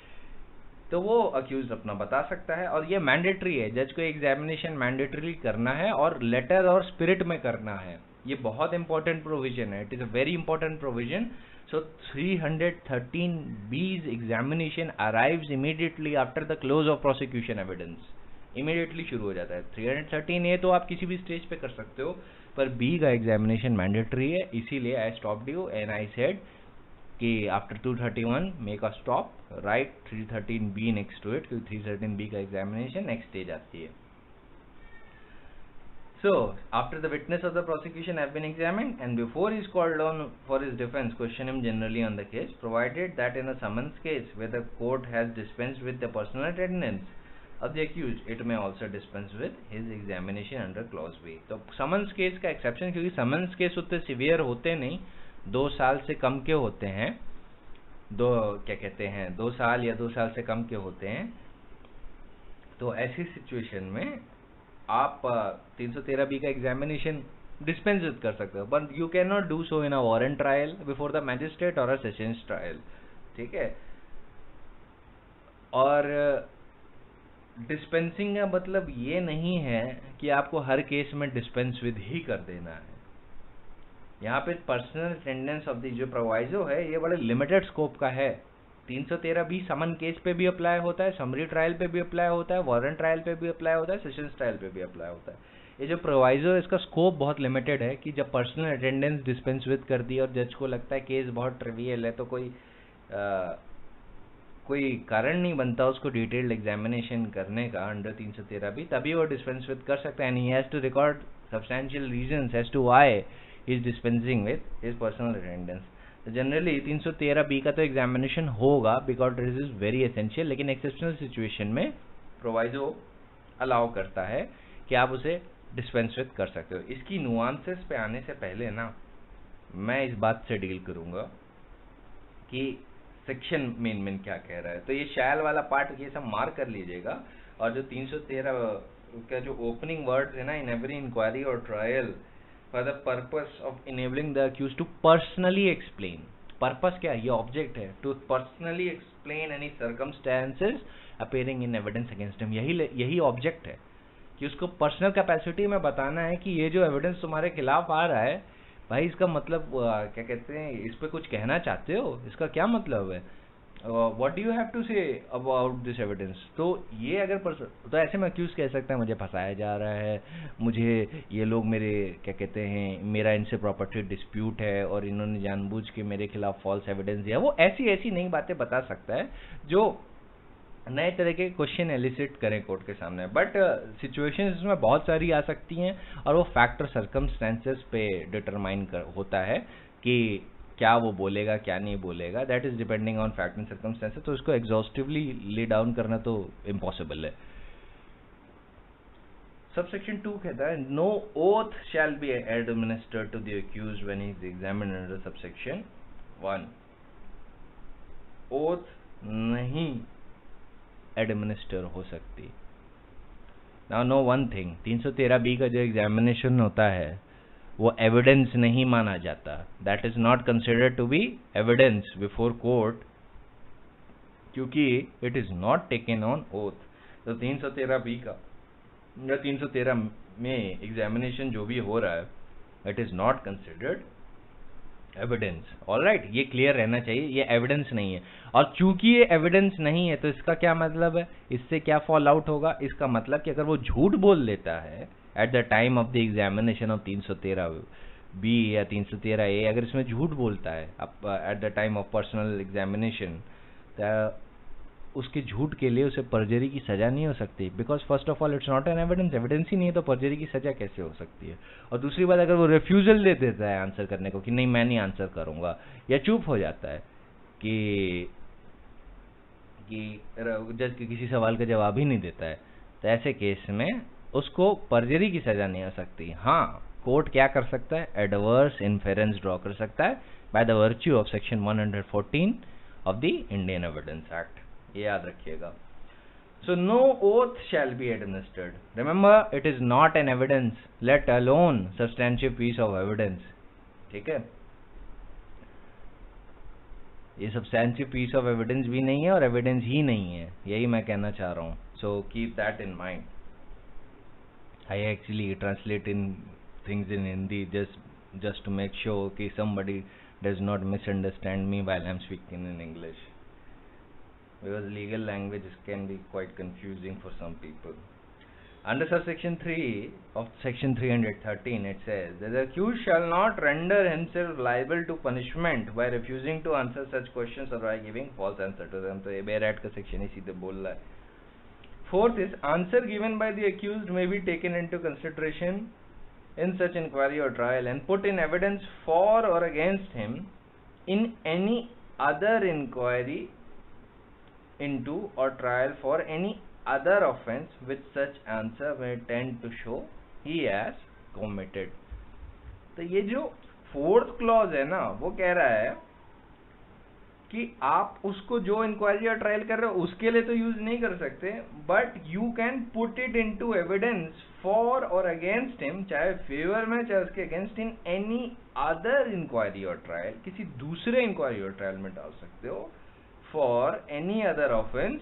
S1: तो वो अक्यूज अपना बता सकता है, और ये मैंडेटरी है, जज को एग्जामिनेशन मैंडेटरी करना है और लेटर और स्पिरिट में करना है। ये बहुत इंपॉर्टेंट प्रोविजन है, it is a very important provision. So 313B's examination arrives immediately after the close of prosecution evidence, immediately शुरू हो जाता है। 313A तो आप किसी भी स्टेज पे कर सकते हो, पर बी का एग्जामिनेशन मैंडेटरी है, इसीलिए I stopped you and I said कि after 231 make a stop, right 313B next to it, क्योंकि 313B का एग्जामिनेशन नेक्स्ट स्टेज आती है। So, after the witness of the prosecution have been examined and before he is called on for his defense, question him generally on the case, provided that in a summons case where the court has dispensed with the personal attendance of the accused, it may also dispense with his examination under clause B. तो summons case का exception, क्योंकि summons case उतने severe होते नहीं, 2 साल से कम के होते हैं, 2 साल या 2 साल से कम के होते हैं। तो ऐसी सिचुएशन में आप 313B का एग्जामिनेशन डिस्पेंस कर सकते हो, but you can not do so in a warrant trial before the magistrate और अ सेशंस ट्रायल, ठीक है। और डिस्पेंसिंग का मतलब ये नहीं है कि आपको हर केस में डिस्पेंस विद ही कर देना है। यहाँ पे पर्सनल अटेंडेंस ऑफ द जो प्रोवाइजो है ये बड़े लिमिटेड स्कोप का है। 313B समन केस पे भी अप्लाई होता है, समरी ट्रायल पे भी अप्लाई होता है, वारंट ट्रायल पे भी अप्लाई होता है, सेशंस ट्रायल पे भी अप्लाई होता है। ये जो प्रोवाइजो है इसका स्कोप बहुत लिमिटेड है कि जब पर्सनल अटेंडेंस डिस्पेंस विद कर दी और जज को लगता है केस बहुत ट्रिवियल है, तो कोई कारण नहीं बनता उसको डिटेल्ड एग्जामिनेशन करने का अंडर 313B, तभी वो डिस्पेंस विद कर सकता है। And he has to record substantial reasons as to why he is dispensing with his personal attendance. Generally 313B का तो एग्जामिनेशन होगा because it is very essential, लेकिन एक्सेप्शनल सिचुएशन में प्रोवाइजो अलाउ करता है कि आप उसे डिस्पेंस विद कर सकते हो। इसकी नुआंसेस पे आने से पहले ना मैं इस बात से डील करूंगा कि सेक्शन मेन क्या कह रहा है। तो ये शैल वाला पार्ट ये सब मार्क कर लीजिएगा, और जो 313 का जो ओपनिंग वर्ड्स है ना, इन एवरी इंक्वायरी और trial for the purpose of enabling the accused to personally explain, purpose क्या है, ये object है, to personally explain any circumstances appearing in evidence against him, यही object है कि उसको पर्सनल कैपेसिटी में बताना है कि ये जो एविडेंस तुम्हारे खिलाफ आ रहा है भाई, इसका मतलब क्या कहते हैं, इस पे कुछ कहना चाहते हो, इसका क्या मतलब है, what do you have to say about this evidence. तो ये अगर तो ऐसे में अक्यूज कह सकता है मुझे फंसाया जा रहा है, मुझे ये लोग मेरा इनसे प्रॉपर्टी डिस्प्यूट है और इन्होंने जानबूझ के मेरे खिलाफ फॉल्स एविडेंस दिया। वो ऐसी नई बातें बता सकता है जो नए तरह के क्वेश्चन एलिसिट करें कोर्ट के सामने। बट सिचुएशंस इसमें बहुत सारी आ सकती हैं और वो फैक्टर सर्कमस्टेंसेस पे डिटरमाइन होता है कि क्या वो बोलेगा क्या नहीं बोलेगा, that is depending on fact and circumstances. तो इसको एग्जॉस्टिवली ले डाउन करना तो इम्पॉसिबल है। सबसेक्शन 2 कहता है no oath shall be administered to the accused when he is examined under subsection 1। Oath नहीं एडमिनिस्टर हो सकती। Now no one thing, 313B का जो एग्जामिनेशन होता है वो एविडेंस नहीं माना जाता, that is not considered to be evidence before court, क्योंकि it is not taken on oath. तो 313B का या 313 में एग्जामिनेशन जो भी हो रहा है it is not considered evidence. Alright, ये क्लियर रहना चाहिए, ये एविडेंस नहीं है। और चूंकि ये एविडेंस नहीं है तो इसका क्या मतलब है, इससे क्या फॉल आउट होगा, इसका मतलब कि अगर वो झूठ बोल देता है eight the time of the examination of 313B या 313A, अगर इसमें झूठ बोलता है eight the time of personal examination, तो उसके झूठ के लिए उसे पर्जरी की सजा नहीं हो सकती, because first of all it's not an evidence, evidence ही नहीं है तो पर्जरी की सजा कैसे हो सकती है। और दूसरी बात, अगर वो रिफ्यूजल दे देता है आंसर करने को कि नहीं मैं नहीं आंसर करूंगा, या चुप हो जाता है कि जज किसी सवाल का जवाब ही नहीं देता है, तो ऐसे केस में उसको पर्जरी की सजा नहीं हो सकती। हाँ, कोर्ट क्या कर सकता है, एडवर्स इन्फेरेंस ड्रॉ कर सकता है by the virtue of section 114 of the Indian Evidence act, ये याद रखिएगा। So no oath shall be administered. Remember, it is not an evidence, let alone substantive piece of evidence. ठीक है, ये substantive piece of evidence भी नहीं है और evidence ही नहीं है, यही मैं कहना चाह रहा हूँ. So keep that in mind. I actually translate in things in Hindi just to make sure कि somebody does not misunderstand me while I'm speaking in English, because legal language can be quite confusing for some people. Under subsection 3 of section 313, it says that the accused shall not render himself liable to punishment by refusing to answer such questions or by giving false answer to them. तो ये बेर act का section ही सीधे बोल रहा है. Fourth is, answer given by the accused may be taken into consideration in such inquiry or trial and put in evidence for or against him in any other inquiry into or trial for any other offense which such answer may tend to show he has committed. तो ये जो fourth clause है ना, वो कह रहा है कि आप उसको जो इंक्वायरी या ट्रायल कर रहे हो उसके लिए तो यूज नहीं कर सकते, but you can put it into evidence for और अगेंस्ट हिम, चाहे फेवर में चाहे उसके against, in any other inquiry और ट्रायल, किसी दूसरे इंक्वायरी और ट्रायल में डाल सकते हो, for any other offence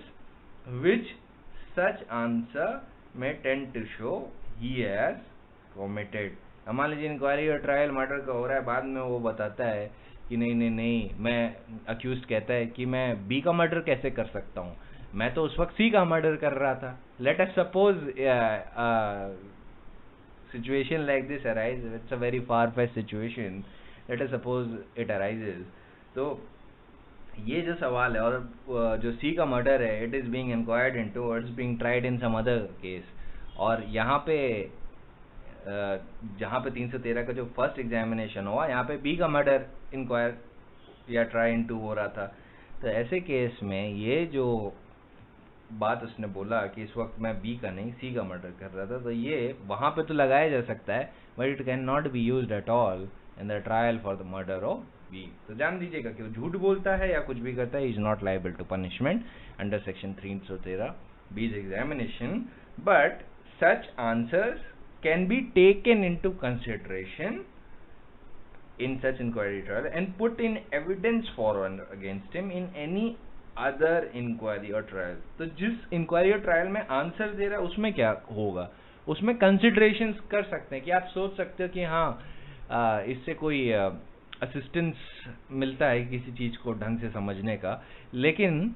S1: which such answer में tend to show he has committed. मान लीजिए इंक्वायरी और ट्रायल मर्डर का हो रहा है, बाद में वो बताता है कि नहीं, मैं अक्यूज्ड कहता है कि मैं बी का मर्डर कैसे कर सकता हूँ, मैं तो उस वक्त सी का मर्डर कर रहा था. Late us suppose situation like this arise, it's a very far fetched situation, late us suppose it arises. तो ये जो सवाल है, और जो सी का मर्डर है, it is being inquired into, it's being tried in some other case, और यहाँ पे जहाँ पे 313 का जो फर्स्ट एग्जामिनेशन हुआ, यहाँ पे बी का मर्डर इंक्वायर या ट्राई इनटू हो रहा था. तो ऐसे केस में ये जो बात उसने बोला कि इस वक्त मैं बी का नहीं सी का मर्डर कर रहा था, तो ये वहाँ पे तो लगाया जा सकता है, but it can not be used at all in the trial for the murder of B. तो जान दीजिएगा कि वो झूठ बोलता है या कुछ भी करता है, is not liable to punishment under section 313 these examination, but such answers can be taken into consideration in such inquiry trial and put in evidence for or against him in any other inquiry or trial. तो जिस inquiry or trial में answer दे रहा है उसमें क्या होगा, उसमें considerations कर सकते हैं कि आप सोच सकते हो कि हाँ इससे कोई असिस्टेंस मिलता है किसी चीज को ढंग से समझने का, लेकिन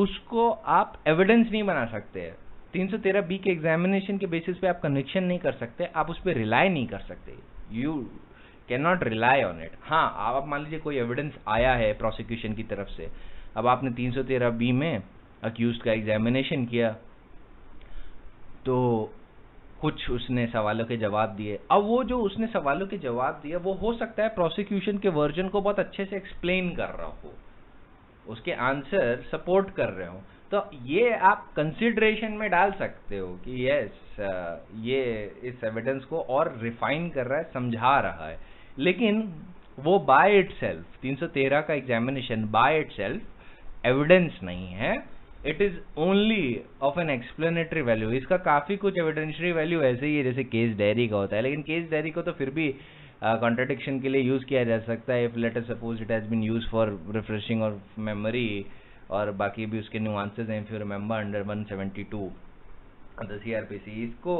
S1: उसको आप एविडेंस नहीं बना सकते. 313 बी के एग्जामिनेशन के बेसिस पे आप कन्विक्शन नहीं कर सकते, आप उस पर रिलाई नहीं कर सकते, you can not rely on it. हाँ, आप मान लीजिए कोई एविडेंस आया है प्रोसिक्यूशन की तरफ से, अब आपने 313 बी में अक्यूज्ड का एग्जामिनेशन किया, तो कुछ उसने सवालों के जवाब दिए. अब वो जो उसने सवालों के जवाब दिए, वो हो सकता है प्रोसिक्यूशन के वर्जन को बहुत अच्छे से एक्सप्लेन कर रहा हो, उसके आंसर सपोर्ट कर रहे हो, तो ये आप कंसिडरेशन में डाल सकते हो कि यस ये इस एविडेंस को और रिफाइन कर रहा है, समझा रहा है. लेकिन वो बाय इटसेल्फ 313 का एग्जामिनेशन बाय इटसेल्फ एविडेंस नहीं है, it is only of an explanatory value. इसका काफी कुछ एविडेंशियरी वैल्यू ऐसे ही है जैसे केस डायरी का होता है, लेकिन केस डायरी को तो फिर भी कॉन्ट्रडिक्शन के लिए यूज किया जा सकता है. If let us suppose it has been used for refreshing of memory, और बाकी भी उसके नुआंसेस हैं. If you remember under 172 of the CrPC, इसको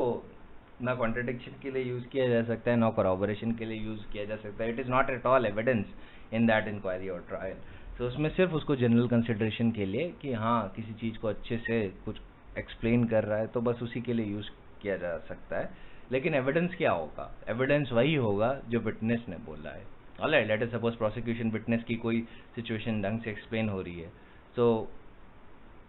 S1: ना कॉन्ट्रडिक्शन के लिए यूज किया जा सकता है, ना corroboration के लिए यूज किया जा सकता है. It is not at all evidence in that inquiry और ट्रायल. तो उसमें सिर्फ उसको जनरल कंसिडरेशन के लिए कि हाँ किसी चीज को अच्छे से कुछ एक्सप्लेन कर रहा है, तो बस उसी के लिए यूज किया जा सकता है. लेकिन एविडेंस क्या होगा, एविडेंस वही होगा जो विटनेस ने बोला है. Alright, late us suppose prosecution witness की कोई सिचुएशन ढंग से एक्सप्लेन हो रही है, तो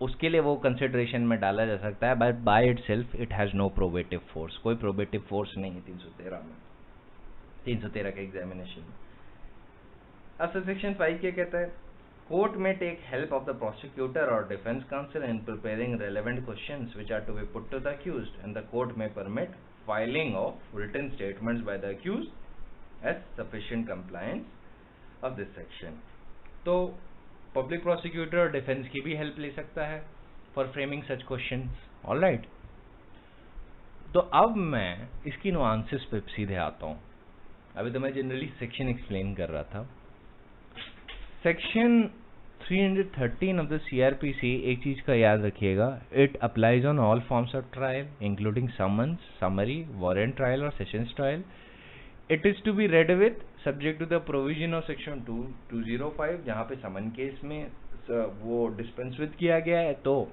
S1: उसके लिए वो कंसिडरेशन में डाला जा सकता है, but by itself it has no probative force. कोई प्रोबेटिव फोर्स नहीं है 313 में, 313 के एग्जामिनेशन में. अब सेक्शन 5 क्या कहता है, court may take help of the prosecutor और defence counsel in preparing relevant questions which are to be put to the accused, and the court may permit filing of written statements by the accused as sufficient compliance of this section. तो public prosecutor और defence की भी help ले सकता है for framing such questions. Alright, तो अब मैं इसकी नुआंसेस पे सीधे आता हूँ. अभी तो मैं जनरली सेक्शन एक्सप्लेन कर रहा था. सेक्शन 313 ऑफ द सीआरपीसी, एक चीज का याद रखिएगा, it applies on all forms of trial including summons, summary, warrant trial और sessions trial. It is to be read with subject to the provision of section 205, जहाँ पे समन केस में वो डिस्पेंस विद किया गया है, तो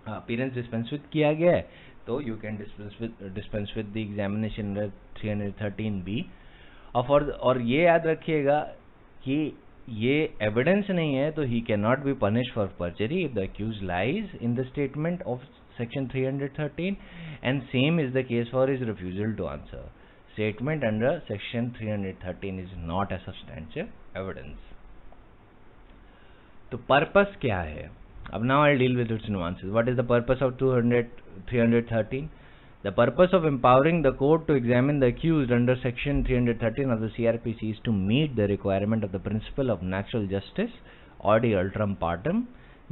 S1: अपीयरेंस डिस्पेंस विद किया गया है, तो you can dispense with the examination under 313B. और ये याद रखिएगा कि ये एविडेंस नहीं है, तो he can not be punished for perjury if the accused lies in the statement of section 313, and same is the case for his refusal to answer. Statement under section 313 is not a substantial evidence. तो purpose क्या है? अब now I'll deal with its nuances. What is the purpose of 313? The purpose of empowering the court to examine the accused under section 313 of the CRPC is to meet the requirement of the principle of natural justice or the ultram partem.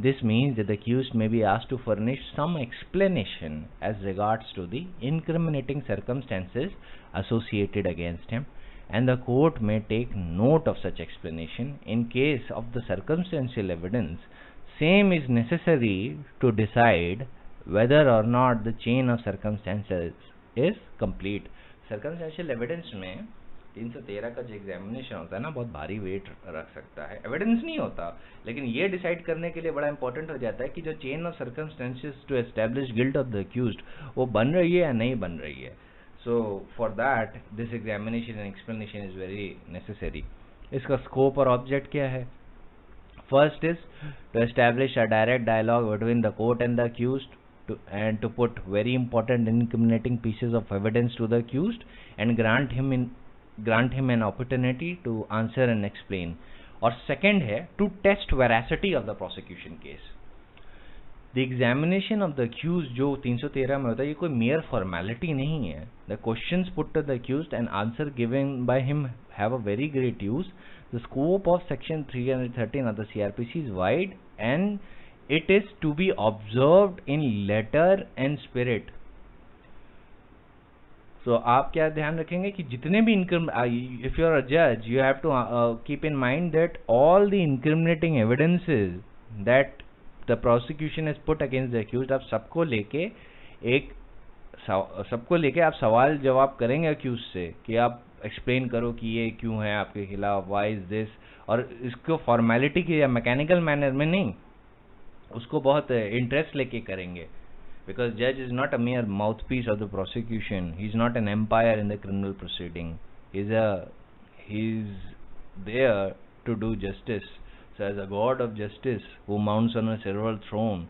S1: This means that the accused may be asked to furnish some explanation as regards to the incriminating circumstances associated against him, and the court may take note of such explanation. In case of the circumstantial evidence, same is necessary to decide whether or not the chain of circumstances is complete. Circumstantial evidence में 313 का जो examination होता है ना, बहुत भारी wait रख सकता है. एविडेंस नहीं होता, लेकिन ये डिसाइड करने के लिए बड़ा इंपॉर्टेंट हो जाता है कि जो chain of circumstances to establish guilt of the accused वो बन रही है या नहीं बन रही है. So for that this examination and explanation is very necessary. इसका स्कोप और ऑब्जेक्ट क्या है? First is to establish a direct dialogue between the court and the accused, and to put very important incriminating pieces of evidence to the accused and grant him an opportunity to answer and explain. और second है to test veracity of the prosecution case. The examination of the accused जो 313 में होता है, ये कोई mere formality नहीं है. The questions put to the accused and answer given by him have a very great use. The scope of section 313 of the CRPC is wide and it is to be observed in letter and spirit. So आप क्या ध्यान रखेंगे कि जितने भी if you are a judge, you have to keep in mind that all the incriminating evidences that the prosecution has put against the accused, आप सबको लेके आप सवाल जवाब करेंगे accused से कि आप एक्सप्लेन करो कि ये क्यों है आपके खिलाफ, why is this, और इसको फॉर्मेलिटी की या मैकेनिकल मैनर में नहीं, उसको बहुत इंटरेस्ट लेके करेंगे. Because judge is not a mere mouthpiece of the prosecution. He is not an empire in the criminal proceeding. He is there to do justice. So as a god of justice who mounts on a silver throne,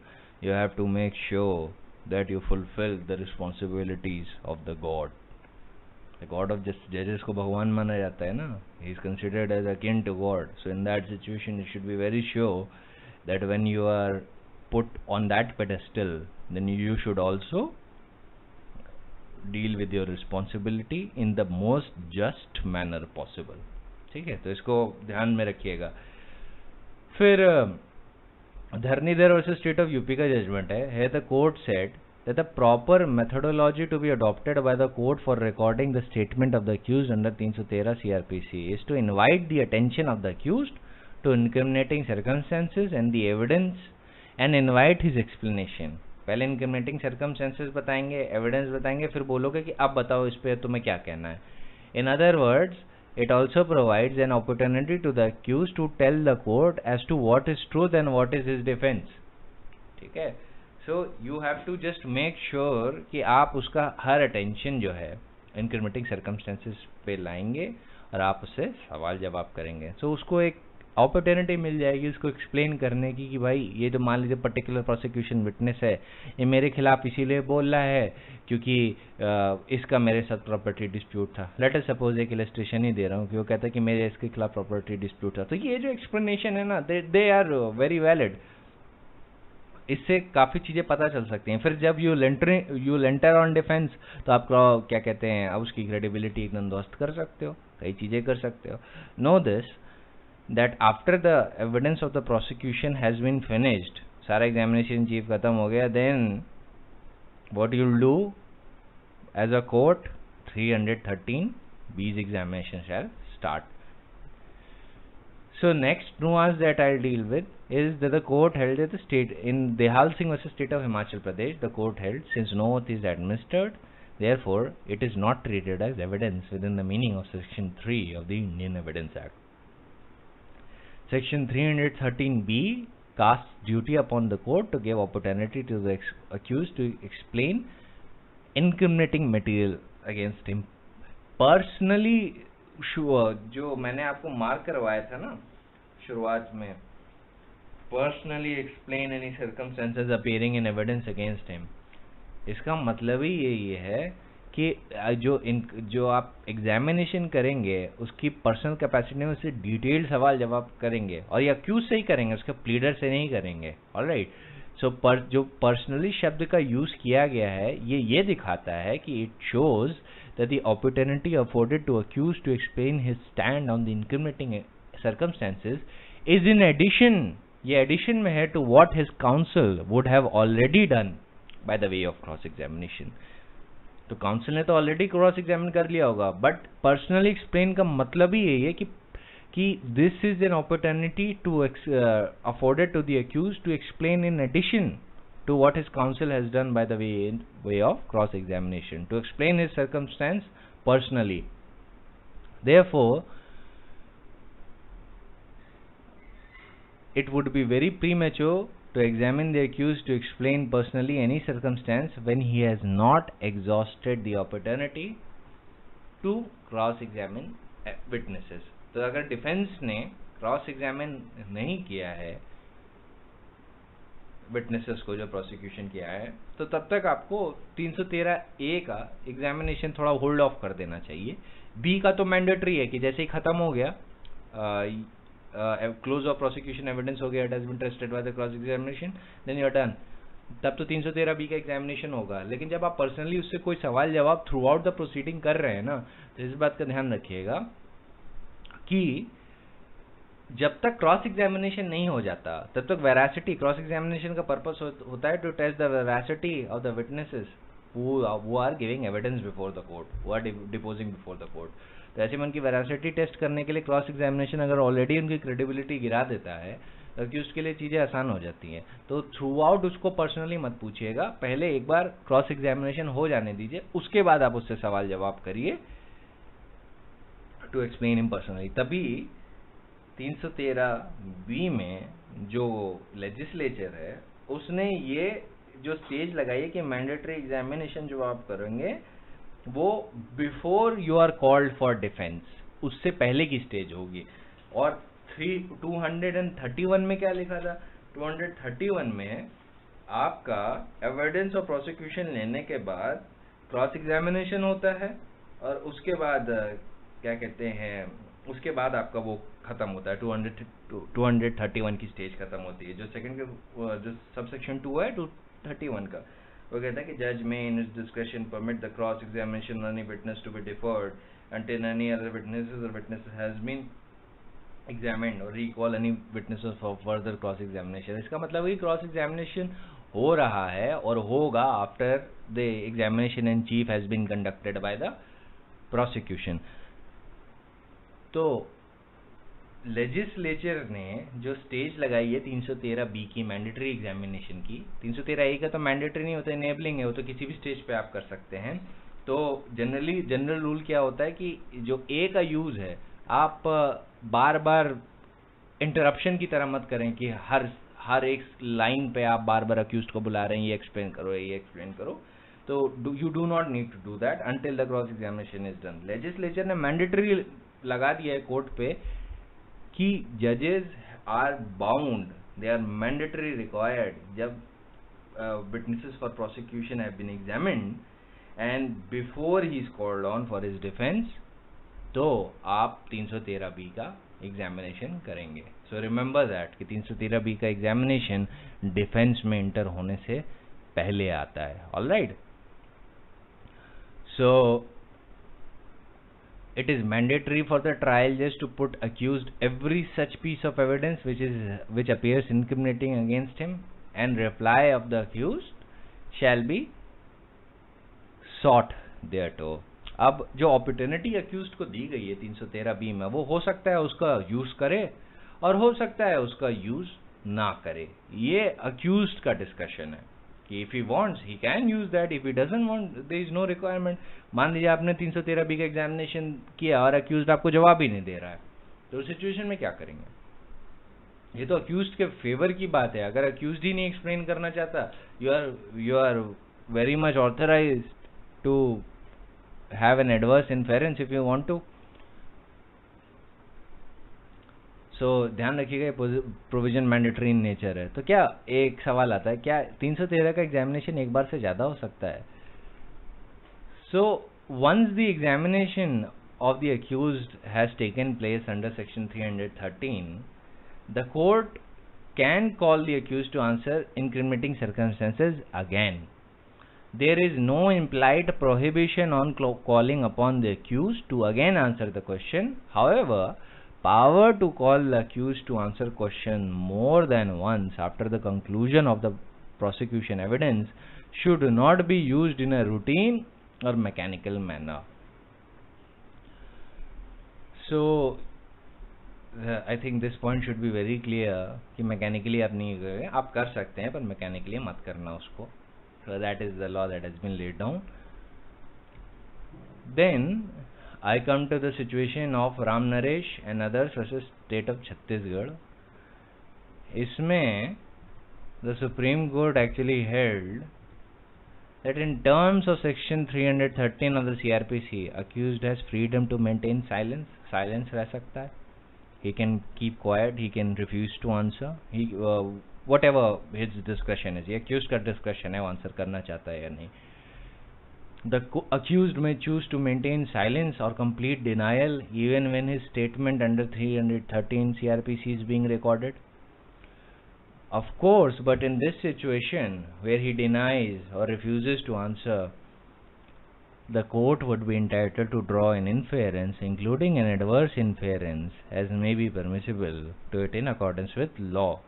S1: you have to make sure that you fulfill the responsibilities of the god. The god of judges को भगवान माना जाता है ना. He is considered as akin to God. So in that situation, you should be very sure that when you are put on that pedestal, then you should also deal with your responsibility in the most just manner possible. ठीक है, तो इसको ध्यान में रखिएगा. फिर Dharanidhar versus state of UP का judgement है. Here the court said that the proper methodology to be adopted by the court for recording the statement of the accused under 313 CRPC is to invite the attention of the accused to incriminating circumstances and the evidence and invite his explanation. पहले incriminating circumstances बताएंगे, evidence बताएंगे, फिर बोलोगे कि अब बताओ इस पे तुम्हें क्या कहना है. In other words, it also provides an opportunity to the accused to tell the court as to what is truth and what is his defense. ठीक है, so you have to just make sure कि आप उसका हर attention जो है incriminating circumstances पे लाएंगे और आप उससे सवाल जवाब करेंगे. So उसको एक अपॉर्चुनिटी मिल जाएगी उसको एक्सप्लेन करने की कि भाई ये जो मान लीजिए पर्टिकुलर प्रोसिक्यूशन विटनेस है, ये मेरे खिलाफ इसीलिए बोल रहा है क्योंकि इसका मेरे साथ प्रॉपर्टी डिस्प्यूट था. लेट अस सपोज एक इलस्ट्रेशन ही दे रहा हूँ कि वो कहता है कि मेरे इसके खिलाफ प्रॉपर्टी डिस्प्यूट था. तो ये जो एक्सप्लेनेशन है ना, दे आर वेरी वैलिड. इससे काफ़ी चीज़ें पता चल सकती हैं. फिर जब यू लेंटर ऑन डिफेंस, तो आप क्या कहते हैं, अब उसकी क्रेडिबिलिटी एकदम ध्वस्त कर सकते हो, कई चीज़ें कर सकते हो. Know this that after the evidence of the prosecution has been finished, सारा एग्जामिनेशन चीफ खत्म हो गया, then what you'll do as a court, 313 B's examination shall start. So next nuance that I'll deal with is that the court held that the state in Dehal Singh versus State of Himachal Pradesh, the court held since no oath is administered, therefore it is not treated as evidence within the meaning of Section 3 of the Indian Evidence Act. Section 313B casts duty upon the court to give opportunity to the accused to explain incriminating material against him. Personally, जो मैंने आपको mark करवाया था ना शुरुआत में, personally explain any circumstances appearing in evidence against him, इसका मतलब ही यही है कि जो आप एग्जामिनेशन करेंगे उसकी पर्सनल कैपेसिटी में उससे डिटेल्ड सवाल जवाब करेंगे, और ये अक्यूज से ही करेंगे, उसके प्लीडर से नहीं करेंगे. ऑलराइट. सो जो पर्सनली शब्द का यूज किया गया है ये दिखाता है कि it shows that the opportunity afforded to accuse to explain his stand on the incriminating circumstances is in addition, ये एडिशन में है to what his council would have already done by the way of cross examination. तो council ने तो already cross examine कर लिया होगा, but personally explain का मतलब ही यही है कि this is an opportunity to afforded to the accuse to explain in addition to what his council has done by the way of cross examination, to explain his circumstance personally. Therefore it would be very premature to examine the accused to explain personally any circumstance when he has not exhausted the opportunity to cross-examine witnesses. तो अगर defence ने cross examine नहीं किया है witnesses को, जो prosecution किया है, तो तब तक आपको 313A का एग्जामिनेशन थोड़ा होल्ड ऑफ कर देना चाहिए. बी का तो मैंडेटरी है कि जैसे ही खत्म हो गया, क्लोज ऑफ प्रोसिक्यूशन एविडेंस हो गया, it has been tested by the cross examination, then you are done, तब तो 313B का एग्जामिनेशन होगा. लेकिन जब आप पर्सनली उससे कोई सवाल जवाब थ्रू आउट द प्रोसीडिंग कर रहे हैं ना, तो इस बात का ध्यान रखिएगा कि जब तक क्रॉस एग्जामिनेशन नहीं हो जाता तब तक वेरासिटी, क्रॉस एग्जामिनेशन का पर्पस होता है to test the veracity of the witnesses who are giving evidence before the court, who are deposing before the court. तो ऐसे में उनकी वेरासिटी टेस्ट करने के लिए क्रॉस एग्जामिनेशन अगर ऑलरेडी उनकी क्रेडिबिलिटी गिरा देता है तो उसके लिए चीज़ें आसान हो जाती हैं. तो थ्रू आउट उसको पर्सनली मत पूछिएगा, पहले एक बार क्रॉस एग्जामिनेशन हो जाने दीजिए, उसके बाद आप उससे सवाल जवाब करिए टू एक्सप्लेन हिम पर्सनली. तभी 313B में जो लेजिस्लेचर है उसने ये जो स्टेज लगाई है कि मैंडेटरी एग्जामिनेशन जो आप करेंगे वो before you are called for defence, उससे पहले की स्टेज होगी. और 231 में क्या लिखा था? 231 में आपका एविडेंस ऑफ प्रोसिक्यूशन लेने के बाद क्रॉस एग्जामिनेशन होता है, और उसके बाद क्या कहते हैं, उसके बाद आपका वो खत्म होता है, 231 की स्टेज खत्म होती है. जो सेकंड जो सब सेक्शन 2 है 231 का, वो कहता है कि जज may in his discretion permit the cross examination of any witness to be deferred until any other witness has been examined or recall any witnesses for further cross examination. इसका मतलब है कि क्रॉस एग्जामिनेशन हो रहा है और होगा after the examination in chief has been conducted by the prosecution. तो लेजिस्लेचर ने जो स्टेज लगाई है 313B की मैंडेटरी एग्जामिनेशन की, 313A का तो मैंडेटरी नहीं होता, इनेबलिंग है, वो तो किसी भी स्टेज पे आप कर सकते हैं. तो जनरल रूल क्या होता है कि जो ए का यूज है आप बार बार इंटरप्शन की तरह मत करें कि हर एक लाइन पे आप बार बार अक्यूज्ड को बुला रहे हैं, ये एक्सप्लेन करो, ये एक्सप्लेन करो. तो you do not need to do that until the cross examination is done. Legislature ने मैंडेटरी लगा दिया है कोर्ट पे कि जजेस are bound, they are mandatory required जब witnesses for prosecution have been examined and before he is called on for his defense, तो आप 313B का एग्जामिनेशन करेंगे. सो रिमेंबर दैट कि 313B का एग्जामिनेशन डिफेंस में इंटर होने से पहले आता है. Alright. So it is mandatory for the trial judge to put accused every such piece of evidence which appears incriminating against him and reply of the accused shall be sought thereto. अब जो opportunity accused को दी गई है 313B में, वो हो सकता है उसका यूज करे और हो सकता है उसका यूज ना करे. ये अक्यूज्ड का डिस्कशन है कि if he wants he can use that, if he doesn't want there is no requirement. मान लीजिए आपने 313B का एग्जामिनेशन किया और अक्यूज्ड आपको जवाब ही नहीं दे रहा है, तो उस सिचुएशन में क्या करेंगे? ये तो अक्यूज्ड के फेवर की बात है. अगर अक्यूज्ड ही नहीं एक्सप्लेन करना चाहता, you are very much authorised to have an adverse inference if you want to. So ध्यान रखिएगा प्रोविजन मैंडेटरी इन नेचर है. तो क्या एक सवाल आता है, क्या 313 का एग्जामिनेशन एक बार से ज्यादा हो सकता है? So once the examination of the accused has taken place under section 313, the court can call the accused to answer incriminating circumstances again. There is no implied prohibition on calling upon the accused to again answer the question. However, power to call the accused to answer question more than once after the conclusion of the prosecution evidence should not be used in a routine or mechanical manner. So I think this point should be very clear कि mechanically आप नहीं करेंगे, आप कर सकते हैं पर mechanically मत करना उसको. So that is the law that has been laid down. Then I come to the situation of Ram Naresh and others versus state of Chhattisgarh. इसमें the Supreme Court actually held that in terms of section 313 of the CRPC, accused has freedom to maintain silence. Silence रह सकता है. He can keep quiet. He can refuse to answer. He whatever his discretion is. ये accused का discretion है, वो answer करना चाहता है या नहीं. The accused may choose to maintain silence or complete denial even when his statement under 313 CRPC is being recorded. Of course, but in this situation where he denies or refuses to answer, the court would be entitled to draw an inference, including an adverse inference, as may be permissible to it in accordance with law.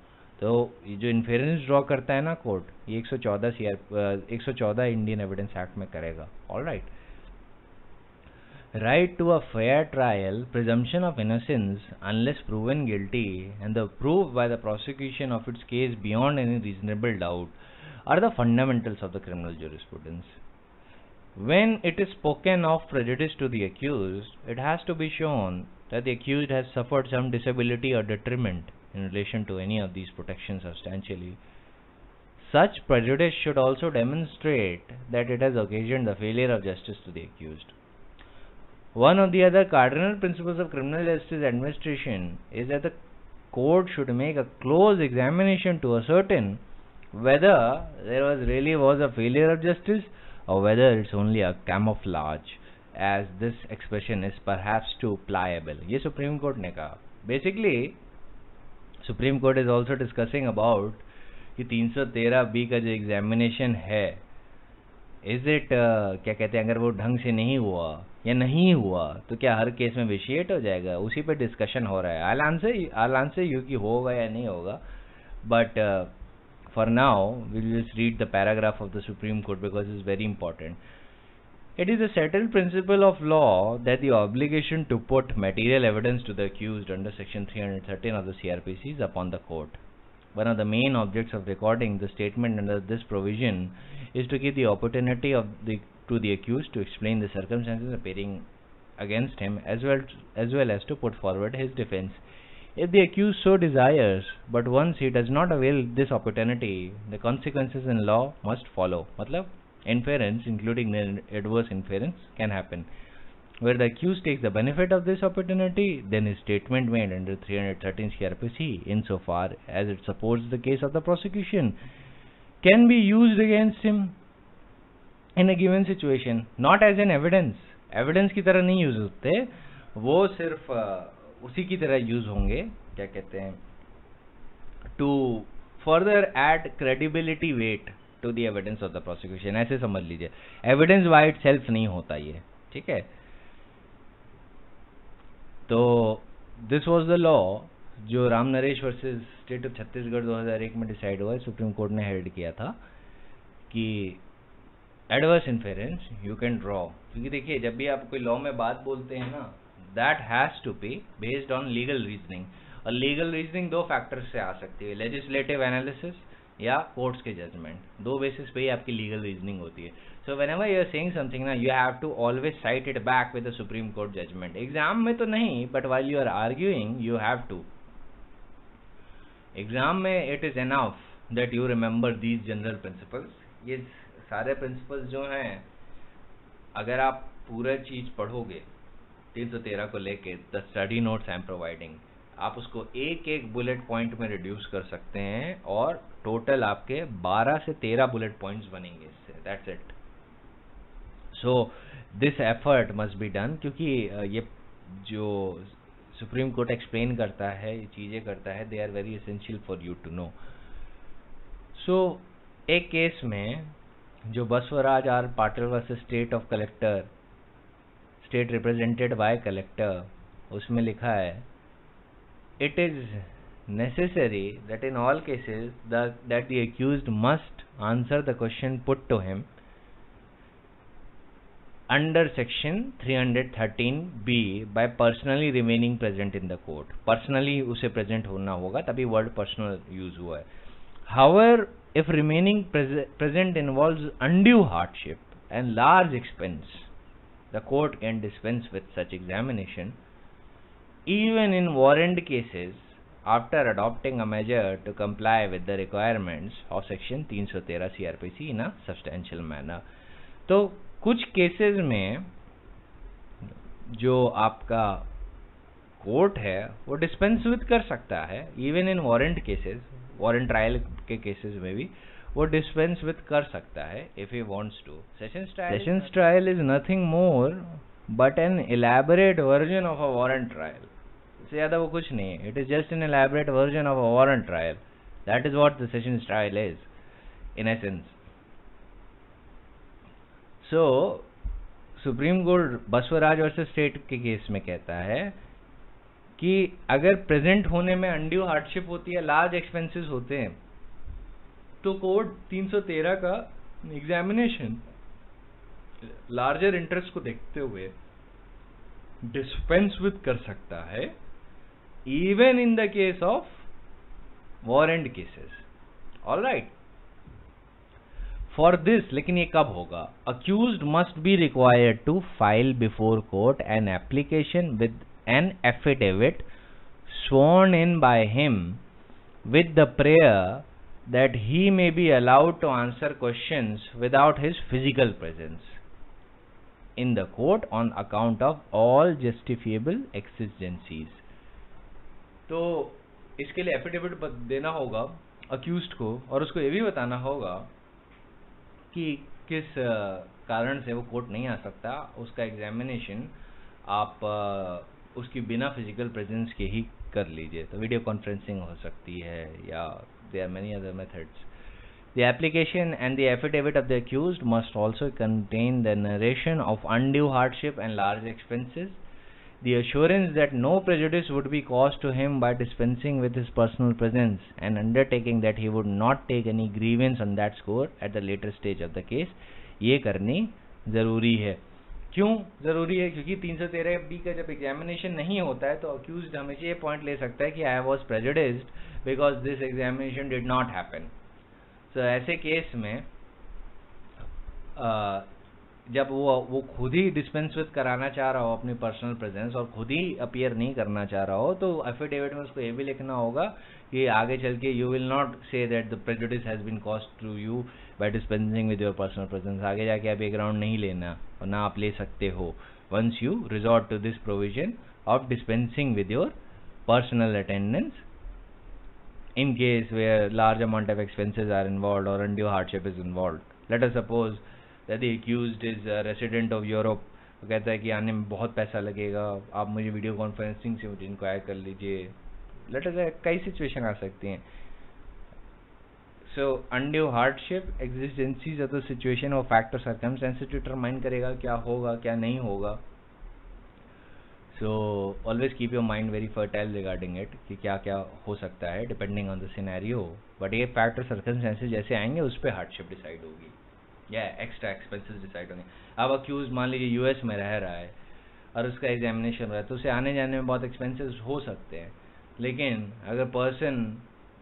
S1: तो ये जो inference draw करता है ना court, ये 114 Indian Evidence act में करेगा. All right. Right to a fair trial, presumption of innocence unless proven guilty, and the proof by the prosecution of its case beyond any reasonable doubt are the fundamentals of the criminal jurisprudence. When it is spoken of prejudice to the accused, it has to be shown that the accused has suffered some disability or detriment in relation to any of these protections substantially. Such prejudice should also demonstrate that it has occasioned the failure of justice to the accused. One of the other cardinal principles of criminal justice administration is that the court should make a close examination to ascertain whether there really was a failure of justice or whether it's only a camouflage, as this expression is perhaps too pliable. ये Supreme Court ने कहा. Basically, Supreme Court is also discussing about कि 313B का जो examination है, is it क्या कहते हैं, अगर वो ढंग से नहीं हुआ या नहीं हुआ तो क्या हर केस में विशिएट हो जाएगा? उसी पे डिस्कशन हो रहा है. I'll answer you कि होगा या नहीं होगा, but for now we'll just read the paragraph of the Supreme Court because it's very important. It is a settled principle of law that the obligation to put material evidence to the accused under section 313 of the CRPC is upon the court. One of the main objects of recording the statement under this provision is to give the opportunity to the accused to explain the circumstances appearing against him as well as to put forward his defense, if the accused so desires. But once he does not avail this opportunity, the consequences in law must follow. मतलब inference, including the adverse inference, can happen. Where the accused takes the benefit of this opportunity, then his statement made under 313 CRPC, insofar as it supports the case of the prosecution, can be used against him in a given situation, not as an evidence. Evidence की तरह नहीं use होते, वो सिर्फ उसी की तरह use होंगे, क्या कहते हैं, to further add credibility weight to the evidence of the prosecution. ऐसे समझ लीजिए, evidence by itself नहीं होता ये, ठीक है. तो this was the law जो Ram Naresh versus state of Chhattisgarh 2001 में डिसाइड हुआ है, सुप्रीम कोर्ट ने हेल्ड किया था कि adverse inference you can draw, क्योंकि देखिए जब भी आप कोई लॉ में बात बोलते हैं ना, that has to be based on legal reasoning, और लीगल रीजनिंग दो फैक्टर्स से आ सकती है, लेजिस्लेटिव एनालिसिस या कोर्ट्स के जजमेंट, दो बेसिस पे ही आपकी लीगल रीजनिंग होती है. So whenever you are saying something ना, you have to always cite it back with the supreme court judgment. Exam में तो नहीं, but while you are arguing you have to. Exam में it is enough that you remember these general principles. ये सारे principles जो हैं, अगर आप पूरा चीज पढ़ोगे 313 को लेके, the study notes I am providing, आप उसको एक एक बुलेट पॉइंट में रिड्यूस कर सकते हैं और टोटल आपके 12 से 13 बुलेट पॉइंट्स बनेंगे इससे. That's it. So this effort must be done, क्योंकि ये जो सुप्रीम कोर्ट एक्सप्लेन करता है, ये चीजें करता है, they are very essential for you to know. So एक केस में जो Basavaraj R Patil versus state of collector, state represented by collector, उसमें लिखा है it is necessary that in all cases that the accused must answer the question put to him under section 313B by personally remaining present in the court. Personally उसे present होना होगा, तभी word personal use हुआ है. However, if remaining present involves undue hardship and large expense, the court can dispense with such examination even in warrant cases after adopting a measure to comply with the requirements of section 313 CRPC in a substantial manner. तो कुछ cases में जो आपका court है वो dispense with कर सकता है, even in warrant cases, warrant trial के केसेस में भी वो डिस्पेंस विद कर सकता है if he wants to. Sessions trial is nothing more but an elaborate version of a warrant trial. इससे ज्यादा वो कुछ नहीं है. It is just an elaborate version of a warrant trial. That is what the sessions trial is in essence. So Supreme Court Basavaraj versus state के case में कहता है कि अगर प्रेजेंट होने में अनड्यू हार्डशिप होती है, लार्ज एक्सपेंसेस होते हैं, तो कोर्ट 313 का एग्जामिनेशन लार्जर इंटरेस्ट को देखते हुए डिस्पेंस विद कर सकता है, even in the case of warrant cases. Alright. For this, लेकिन ये कब होगा? Accused must be required to file before court an application with an affidavit sworn in by him with the prayer that he may be allowed to answer questions without his physical presence in the court on account of all justifiable exigencies. तो इसके लिए affidavit देना होगा accused को, और उसको ये भी बताना होगा कि किस कारण से वो कोर्ट नहीं आ सकता. उसका एग्जामिनेशन आप उसकी बिना फिजिकल प्रेजेंस के ही कर लीजिए. तो वीडियो कॉन्फ्रेंसिंग हो सकती है, या there are many other methods. The application and the affidavit of the accused must also contain the narration of undue hardship and large expenses, the assurance that no prejudice would be caused to him by dispensing with his personal presence, and undertaking that he would not take any grievance on that score at the later stage of the case. ये करनी जरूरी है. क्यों जरूरी है? क्योंकि 313B का जब एग्जामिनेशन नहीं होता है तो अक्यूज्ड हमेशा ये पॉइंट ले सकता है कि I was prejudiced because this examination did not happen. तो ऐसे केस में जब वो खुद ही डिस्पेंस विद कराना चाह रहा हो अपनी पर्सनल प्रेजेंस और खुद ही अपीयर नहीं करना चाह रहा हो, तो एफिडेविट में उसको ये भी लिखना होगा कि आगे चल के you will not say that the prejudice has been caused to you by dispensing with your personal presence. आगे जाके आप बैकग्राउंड नहीं लेना, और ना आप ले सकते हो once you resort to this provision of dispensing with your personal attendance in case where large amount of expenses are involved or undue hardship is involved. Let us suppose that the accused is a resident of Europe. वो कहता है कि आने में बहुत पैसा लगेगा, आप मुझे वीडियो कॉन्फ्रेंसिंग से मुझे इंक्वायर कर लीजिए. लेट अस कई सिचुएशन आ सकती हैं. सो undue hardship, exigencies of the situation और फैक्टर सर्कमस्टेंसेस डिटरमाइन करेगा क्या होगा क्या नहीं होगा. So always keep your mind very fertile regarding it कि क्या क्या हो सकता है depending on the scenario, but ये फैक्टर सर्कमस्टेंसेस जैसे आएंगे उस पर हार्डशिप डिसाइड होगी या एक्स्ट्रा एक्सपेंसेस डिसाइड होंगे। अब अक्यूज मान लीजिए यूएस में रह रहा है और उसका एग्जामिनेशन हो रहा है तो उसे आने जाने में बहुत एक्सपेंसेस हो सकते हैं, लेकिन अगर पर्सन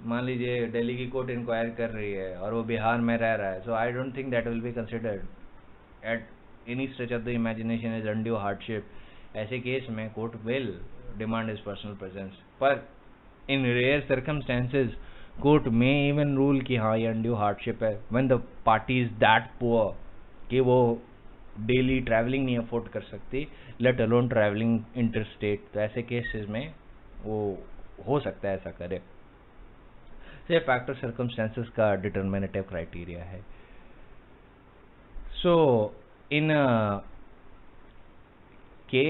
S1: मान लीजिए दिल्ली की कोर्ट इंक्वायर कर रही है और वो बिहार में रह रहा है, so I don't think that will be considered at any stretch of the imagination as undue hardship. ऐसे केस में court will demand his personal presence, पर in rare circumstances court may even rule कि हाँ ये undue hardship है when the party is that poor कि वो daily travelling नहीं अफोर्ड कर सकती, let alone travelling inter state. तो ऐसे केसेस में वो हो सकता है ऐसा करे। ये फैक्टर सर्कमस्टेंसेस का डिटर्मिनेटिव क्राइटेरिया है। So in K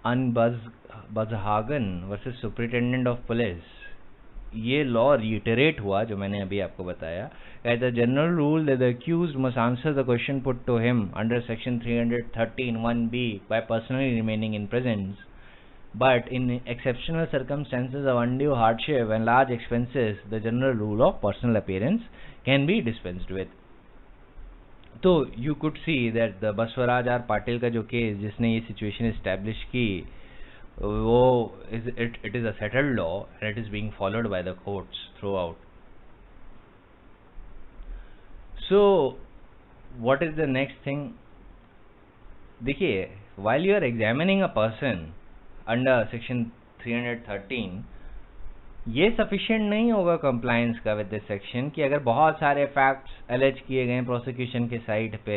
S1: Anbazhagan versus superintendent of police, ये लॉ रिइटरेट हुआ जो मैंने अभी आपको बताया। As a general rule the accused must answer the question put to him under section 313(1)(b by personally remaining in presence, but in exceptional circumstances of undue hardship and large expenses the general rule of personal appearance can be dispensed with। तो you could see that the Basavaraj R Patil का जो case जिसने ये situation establish की वो it is a settled law and it is being followed by the courts throughout। So what is the next thing? देखिए, while you are examining a person under section 313, ये sufficient नहीं होगा compliance का with this section कि अगर बहुत सारे facts alleged किए गए प्रोसिक्यूशन के साइड पे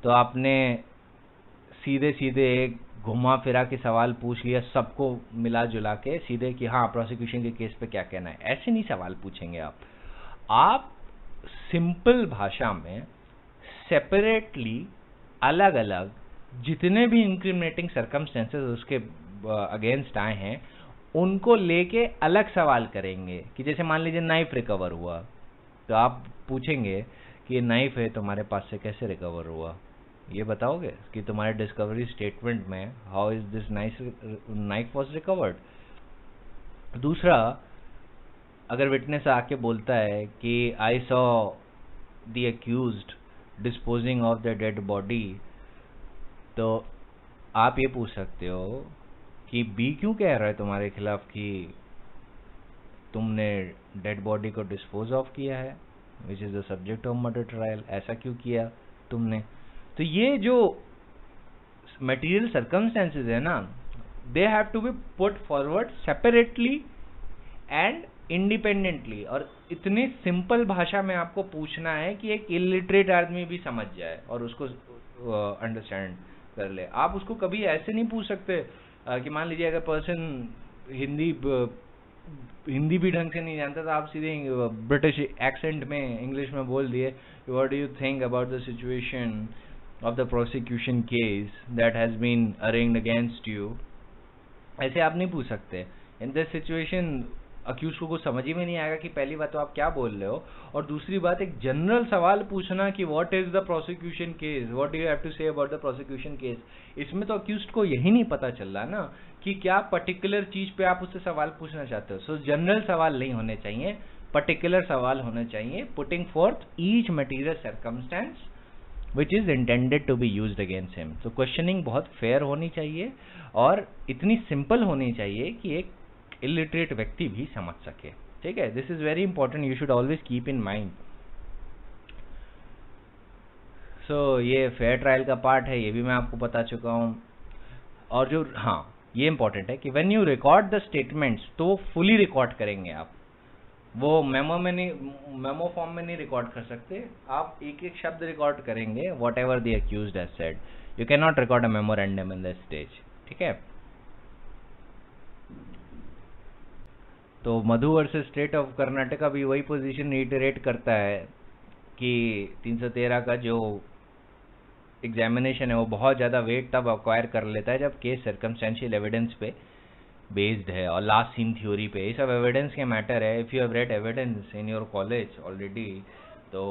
S1: तो आपने सीधे सीधे एक घुमा फिरा के सवाल पूछ लिया सबको मिला जुला के सीधे कि हाँ प्रोसिक्यूशन के केस पे क्या कहना है। ऐसे नहीं सवाल पूछेंगे आप सिंपल भाषा में सेपरेटली अलग अलग जितने भी इंक्रिमिनेटिंग सर्कमस्टेंसेस उसके अगेंस्ट आए हैं उनको लेके अलग सवाल करेंगे। कि जैसे मान लीजिए नाइफ रिकवर हुआ तो आप पूछेंगे कि ये नाइफ है तुम्हारे पास से कैसे रिकवर हुआ, ये बताओगे कि तुम्हारे डिस्कवरी स्टेटमेंट में how is this knife was recovered. दूसरा, अगर विटनेस आके बोलता है कि I saw the accused disposing of the dead body, तो आप ये पूछ सकते हो कि बी क्यों कह रहा है तुम्हारे खिलाफ कि तुमने डेड बॉडी को डिस्पोज ऑफ किया है, which is the subject of murder trial, ऐसा क्यों किया तुमने। तो ये जो मटेरियल सर्कमस्टेंसेस है ना, they have to be put forward separately and independently, और इतनी सिंपल भाषा में आपको पूछना है कि एक इलिटरेट आदमी भी समझ जाए और उसको अंडरस्टैंड कर ले। आप उसको कभी ऐसे नहीं पूछ सकते कि मान लीजिए अगर पर्सन हिंदी भी ढंग से नहीं जानता तो आप सीधे ब्रिटिश एक्सेंट में इंग्लिश में बोल दिए what do you think about the situation of the prosecution case that has been arranged against you. ऐसे आप नहीं पूछ सकते। इन दिस सिचुएशन अक्यूज को कुछ समझ ही में नहीं आएगा कि पहली बात तो आप क्या बोल रहे हो, और दूसरी बात एक जनरल सवाल पूछना कि what is the prosecution case, what do you have to say about the prosecution case. इसमें तो अक्यूज को यही नहीं पता चल रहा ना कि क्या पर्टिकुलर चीज पे आप उससे सवाल पूछना चाहते हो। सो जनरल सवाल नहीं होने चाहिए, पर्टिकुलर सवाल होने चाहिए, putting fourth each material circumstance which is intended to be used against him। तो क्वेश्चनिंग बहुत फेयर होनी चाहिए और इतनी सिंपल होनी चाहिए कि एक इलिटरेट व्यक्ति भी समझ सके। ठीक है, this is very important, you should always keep in mind. So ये फेयर ट्रायल का पार्ट है, ये भी मैं आपको बता चुका हूँ। और जो ये इंपॉर्टेंट है कि when you record the statements तो फुली रिकॉर्ड करेंगे आप, वो मेमो में नहीं, मेमो फॉर्म में नहीं रिकॉर्ड कर सकते, आप एक एक शब्द रिकॉर्ड करेंगे what ever the accused has said. You can not record a memorandum in this stage. ठीक है, तो मधु वर्सेस स्टेट ऑफ कर्नाटका भी वही पोजीशन रिटरेट करता है कि 313 का जो एग्जामिनेशन है वो बहुत ज़्यादा वेट तब अक्वायर कर लेता है जब केस सर्कमस्टेंशियल एविडेंस पे बेस्ड है और लास्ट सीन थ्योरी पे। ये सब एविडेंस के मैटर है। If you have read evidence in your college already तो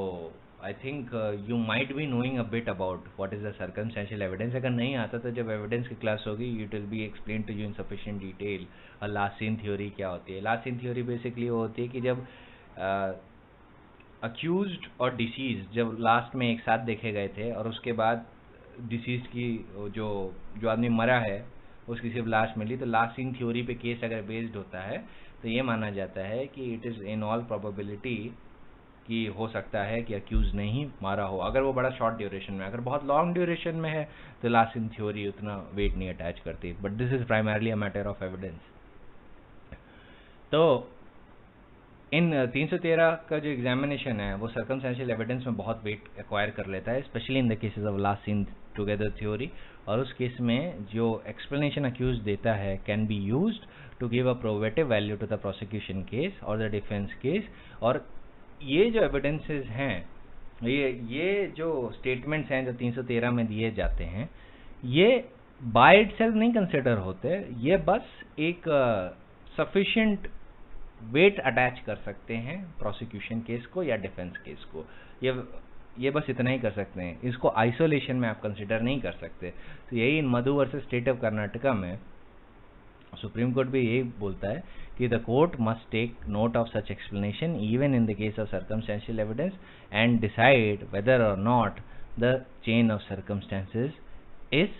S1: I think you might be knowing a bit about what is the circumstantial evidence. अगर नहीं आता तो जब एविडेंस की क्लास होगी it will be explain to you in sufficient detail. और last seen theory क्या होती है? लास्ट सीन थ्योरी बेसिकली वो होती है कि जब अक्यूज्ड और डिसीज जब लास्ट में एक साथ देखे गए थे और उसके बाद डिसीज की जो आदमी मरा है उसकी सिर्फ लाश मिली, तो लास्ट सीन थ्योरी पे केस अगर बेस्ड होता है तो ये माना जाता है कि it is in all probability कि हो सकता है कि अक्यूज ने ही मारा हो, अगर वो बड़ा शॉर्ट ड्यूरेशन में. अगर बहुत लॉन्ग ड्यूरेशन में है तो लास्ट सीन थ्योरी उतना वेट नहीं अटैच करती. But this is primarily a matter of evidence. तो इन 313 का जो एग्जामिनेशन है वो सर्कमस्टेंशियल एविडेंस में बहुत वेट एक्वायर कर लेता है, specially in the cases of last seen together theory. और उस केस में जो एक्सप्लेनेशन अक्यूज देता है can be used to give a probative value to the prosecution case और द डिफेंस केस. और ये जो एविडेंसेस हैं, ये जो स्टेटमेंट्स हैं जो 313 में दिए जाते हैं, ये बाय इटसेल्फ नहीं कंसिडर होते. ये बस एक सफिशिएंट वेट अटैच कर सकते हैं प्रोसिक्यूशन केस को या डिफेंस केस को. ये बस इतना ही कर सकते हैं. इसको आइसोलेशन में आप कंसिडर नहीं कर सकते. तो यही in Madhu versus state of Karnataka में सुप्रीम कोर्ट भी यही बोलता है कि the court must take note of such explanation even in the case of circumstantial evidence and decide whether or not the chain of circumstances is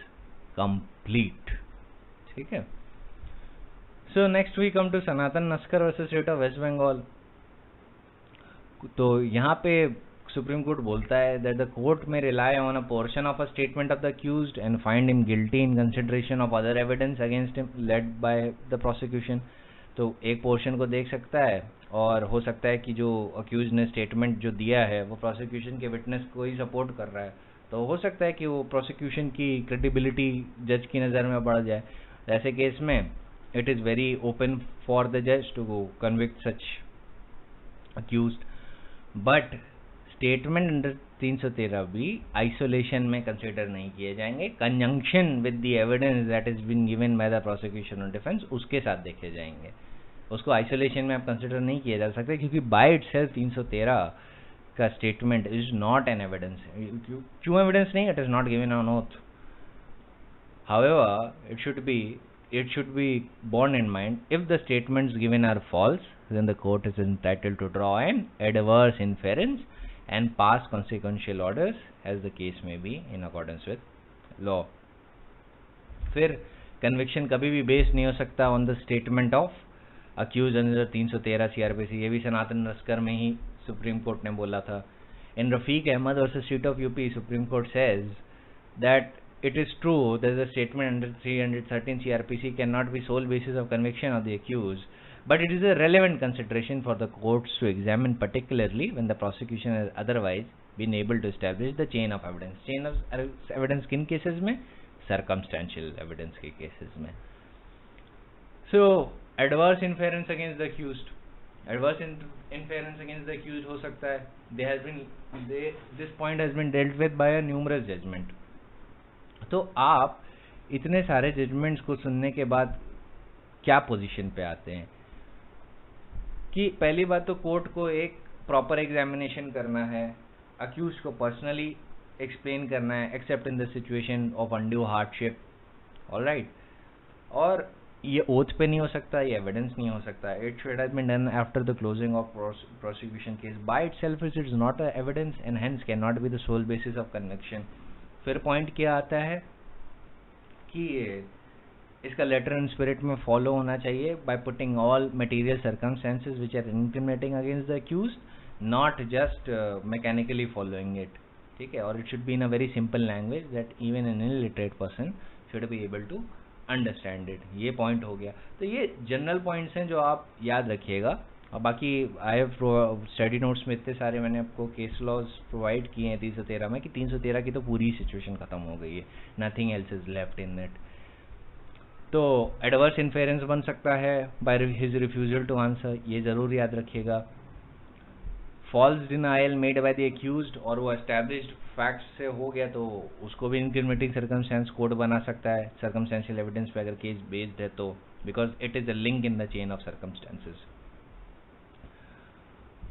S1: complete. ठीक है. So next we come to Sanatan Naskar versus State of West Bengal. तो यहाँ पे supreme court बोलता है that the court may rely on a portion of a statement of the accused and find him guilty in consideration of other evidence against him led by the prosecution. तो एक portion को देख सकता है और हो सकता है कि जो अक्यूज ने स्टेटमेंट जो दिया है वो प्रोसिक्यूशन के विटनेस को ही सपोर्ट कर रहा है, तो हो सकता है कि वो प्रोसिक्यूशन की क्रेडिबिलिटी जज की नज़र में बढ़ जाए. ऐसे केस में it is very open for the judge to convict such accused. But statement under 313 भी isolation में consider नहीं किए जाएंगे. conjunction with the evidence that has been given by the prosecution or defense उसके साथ देखे जाएंगे. उसको isolation में आप consider नहीं किए जा सकते क्योंकि by itself 313 का statement is not an evidence. क्यों evidence नहीं? It is not given on oath. However, it should be borne in mind, if the statements given are false, then the court is entitled to draw an adverse inference and pass consequential orders as the case may be in accordance with law. फिर conviction कभी भी based नहीं हो सकता on the statement of accused under 313 CRPC. ये भी सनातन नस्कर में ही supreme court ने बोला था. In Rafiq Ahmad versus State of UP, Supreme Court says that it is true that the statement under 313 CRPC cannot be sole basis of conviction of the accused, but it is a relevant consideration for the courts to examine, particularly when the prosecution has otherwise been able to establish the chain of evidence. Chain of evidence किन cases में? Circumstantial evidence के cases में. So adverse inference against the accused. Adverse inference against the accused हो सकता है. This point has been dealt with by a numerous judgment. तो आप इतने सारे जजमेंट्स को सुनने के बाद क्या पोजीशन पे आते हैं कि पहली बात तो कोर्ट को एक प्रॉपर एग्जामिनेशन करना है, अक्यूज को पर्सनली एक्सप्लेन करना है accept in the situation of undue hardship. Alright. और ये ओथ पे नहीं हो सकता, ये एविडेंस नहीं हो सकता. It should have been done after the closing of prosecution case. By itself it is not a evidence and hence can not be the sole basis of conviction. फिर पॉइंट क्या आता है कि इसका लेटर एंड स्पिरिट में follow होना चाहिए by putting all material circumstances which are incriminating against the accused, not just mechanically following it. ठीक है. और it should be in a very simple language that even an illiterate person should be able to understand it. ये point हो गया. तो ये general points हैं जो आप याद रखिएगा. और बाकी आई हैव स्टडी नोट्स में इतने सारे मैंने आपको केस लॉज प्रोवाइड किए हैं 313 में कि 313 की तो पूरी सिचुएशन खत्म हो गई है. Nothing else is left in it. तो एडवर्स इन्फेरेंस बन सकता है by his refusal to answer. ये ज़रूर याद रखिएगा. False denial made by the accused और वो एस्टैब्लिश्ड फैक्ट्स से हो गया तो उसको भी इंक्रिमिनेटिंग सर्कमस्टेंस कोड बना सकता है सर्कमस्टेंशियल एविडेंस पे अगर केस बेस्ड है तो, because it is a link in the chain of circumstances.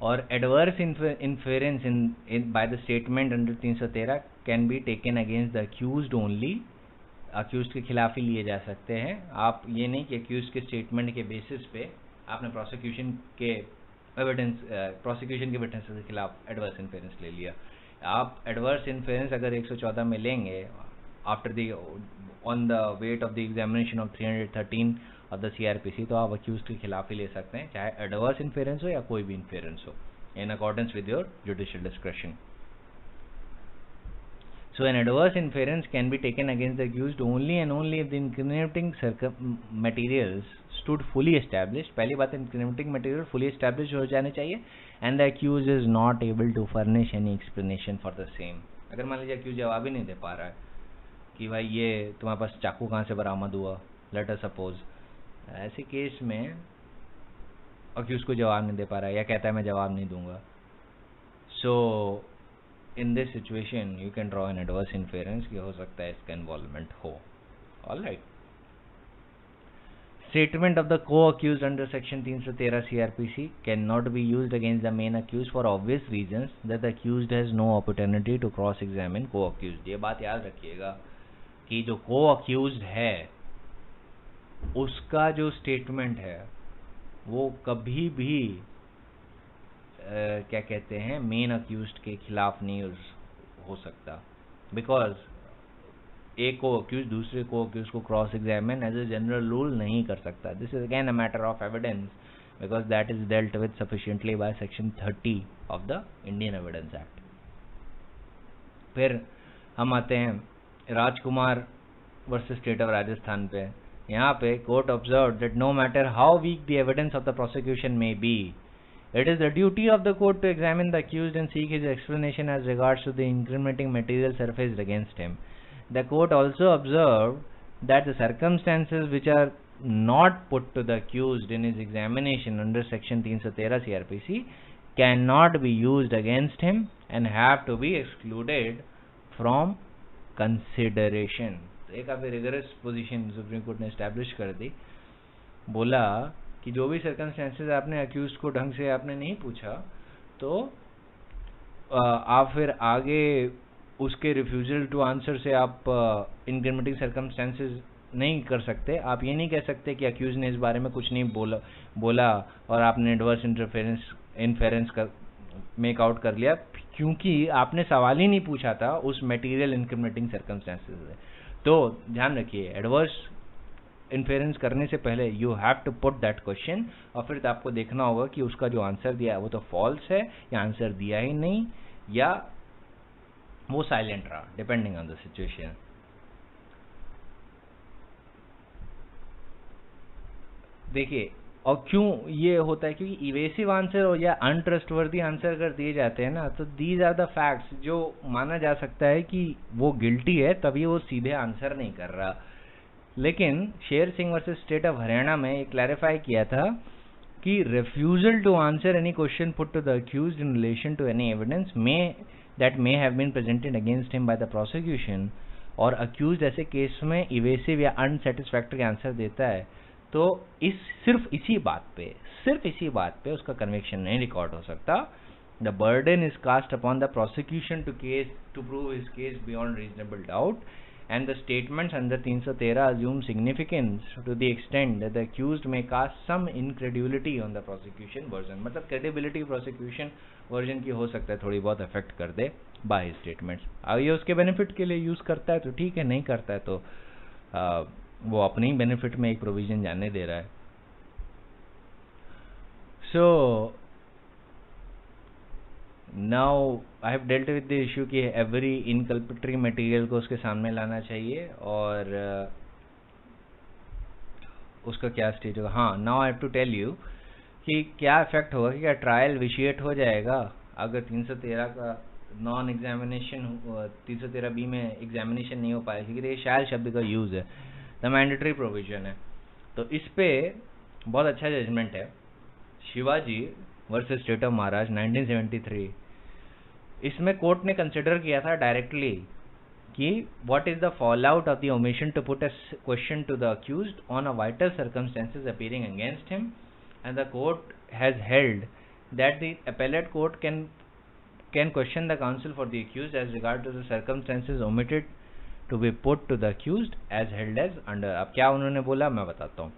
S1: और adverse inference in by the statement under 313 can be taken against the accused only, accused के खिलाफ ही लिए जा सकते हैं। आप ये नहीं कि अक्यूज्ड के स्टेटमेंट के बेसिस पे आपने प्रोसिक्यूशन के विटनेसेस के खिलाफ एडवर्स इन्फेरेंस ले लिया। आप एडवर्स इन्फेरेंस अगर 114 में लेंगे after the on the weight of the examination of 313 of the CRPC, तो आप अक्यूज्ड के खिलाफ ही ले सकते हैं, चाहे एडवर्स इन्फेरेंस हो या कोई भी इन्फेरेंस हो, in accordance with your judicial discretion. So an adverse inference can be taken against the accused only and only if the incriminating materials stood fully established. पहली बात, incriminating material fully established हो जाने चाहिए, and the accused is not able to furnish any explanation for the same. अगर मान लीजिए accused जवाब ही नहीं दे पा रहा है कि भाई ये तुम्हारे पास चाकू कहाँ से बरामद हुआ, let us suppose, ऐसे केस में accused को जवाब नहीं दे पा रहा है या कहता है मैं जवाब नहीं दूंगा, so in this situation you can draw an adverse inference कि हो सकता है इसका involvement हो। All right. Statement of the co-accused under section 313 CRPC cannot be used against the main accused for obvious reasons that the accused has no opportunity to cross-examine co-accused। ये बात याद रखिएगा कि जो co-accused है उसका जो statement है वो कभी भी क्या कहते हैं मेन अक्यूज्ड के खिलाफ नहीं हो सकता, बिकॉज एक को अक्यूज दूसरे को अक्यूज को cross examine as a general rule नहीं कर सकता। This is again a matter of evidence because that is dealt with sufficiently by section 30 of the Indian Evidence Act. फिर हम आते हैं Rajkumar versus state of Rajasthan पे। यहाँ पे court observe that no matter how weak the evidence of the prosecution may be, it is the duty of the court to examine the accused and seek his explanation as regards to the incriminating material surfaced against him. The court also observed that the circumstances which are not put to the accused in his examination under section 313 CRPC cannot be used against him and have to be excluded from consideration. एक काफी rigorous position supreme court ने establish कर दी, बोला कि जो भी circumstances आपने accused को ढंग से आपने नहीं पूछा तो आप फिर आगे उसके रिफ्यूजल टू आंसर से आप इनक्रिमिनेटिंग सर्कमस्टेंसेस नहीं कर सकते। आप ये नहीं कह सकते कि अक्यूज ने इस बारे में कुछ नहीं बोला और आपने एडवर्स इन्फेरेंस का मेक आउट कर लिया, क्योंकि आपने सवाल ही नहीं पूछा था उस मटेरियल इनक्रिमिनेटिंग सर्कमस्टेंसेस से। तो ध्यान रखिए, एडवर्स इन्फेरेंस करने से पहले you have to put that question और फिर आपको देखना होगा कि उसका जो आंसर दिया है वो तो फॉल्स है या आंसर दिया ही नहीं या वो साइलेंट रहा, डिपेंडिंग ऑन द सिचुएशन। देखिए, और क्यों ये होता है, क्योंकि इवेसिव आंसर हो या अनट्रस्टवर्दी आंसर अगर दिए जाते हैं ना, तो दीज आर द फैक्ट्स जो माना जा सकता है कि वो गिल्टी है, तभी वो सीधे आंसर नहीं कर रहा। लेकिन Sher Singh versus state of Haryana में ये क्लैरिफाई किया था कि refusal to answer any question put to the accused in relation to any evidence that may have been presented against him by the prosecution, और अक्यूज्ड ऐसे केस में इवेसिव या अनसेटिस्फैक्टरी answer देता है तो सिर्फ इसी बात पे उसका कन्विक्शन नहीं रिकॉर्ड हो सकता। The burden is cast upon the prosecution to prove his case beyond reasonable doubt and the statements under 313 assume significance to the extent that the accused may cast some incredulity on the prosecution version। मतलब credibility prosecution version की हो सकता है थोड़ी बहुत affect कर दे by his statements। अगर ये उसके benefit के लिए use करता है तो ठीक है, नहीं करता है तो वो अपने ही benefit में एक provision जानने दे रहा है। So now I have dealt with the issue कि every inculpatory material को उसके सामने लाना चाहिए और उसका क्या स्टेज होगा। हाँ, now I have to tell you कि क्या इफेक्ट होगा, कि क्या ट्रायल विशिएट हो जाएगा अगर 313 का नॉन एग्जामिनेशन 313B में एग्जामिनेशन नहीं हो पाएगा, क्योंकि ये शायद शब्द का यूज है, द मैंडेटरी प्रोविजन है। तो इस पे बहुत अच्छा जजमेंट है, Shivaji versus state of Maharashtra 1973। इसमें कोर्ट ने कंसिडर किया था डायरेक्टली कि what is the fall out of the omission to put a question to the accused on a vital circumstances appearing against him, and the court has held that the appellate court can question the counsel for the accused as regard to the circumstances omitted to be put to the accused as held as under. अब क्या उन्होंने बोला मैं बताता हूँ.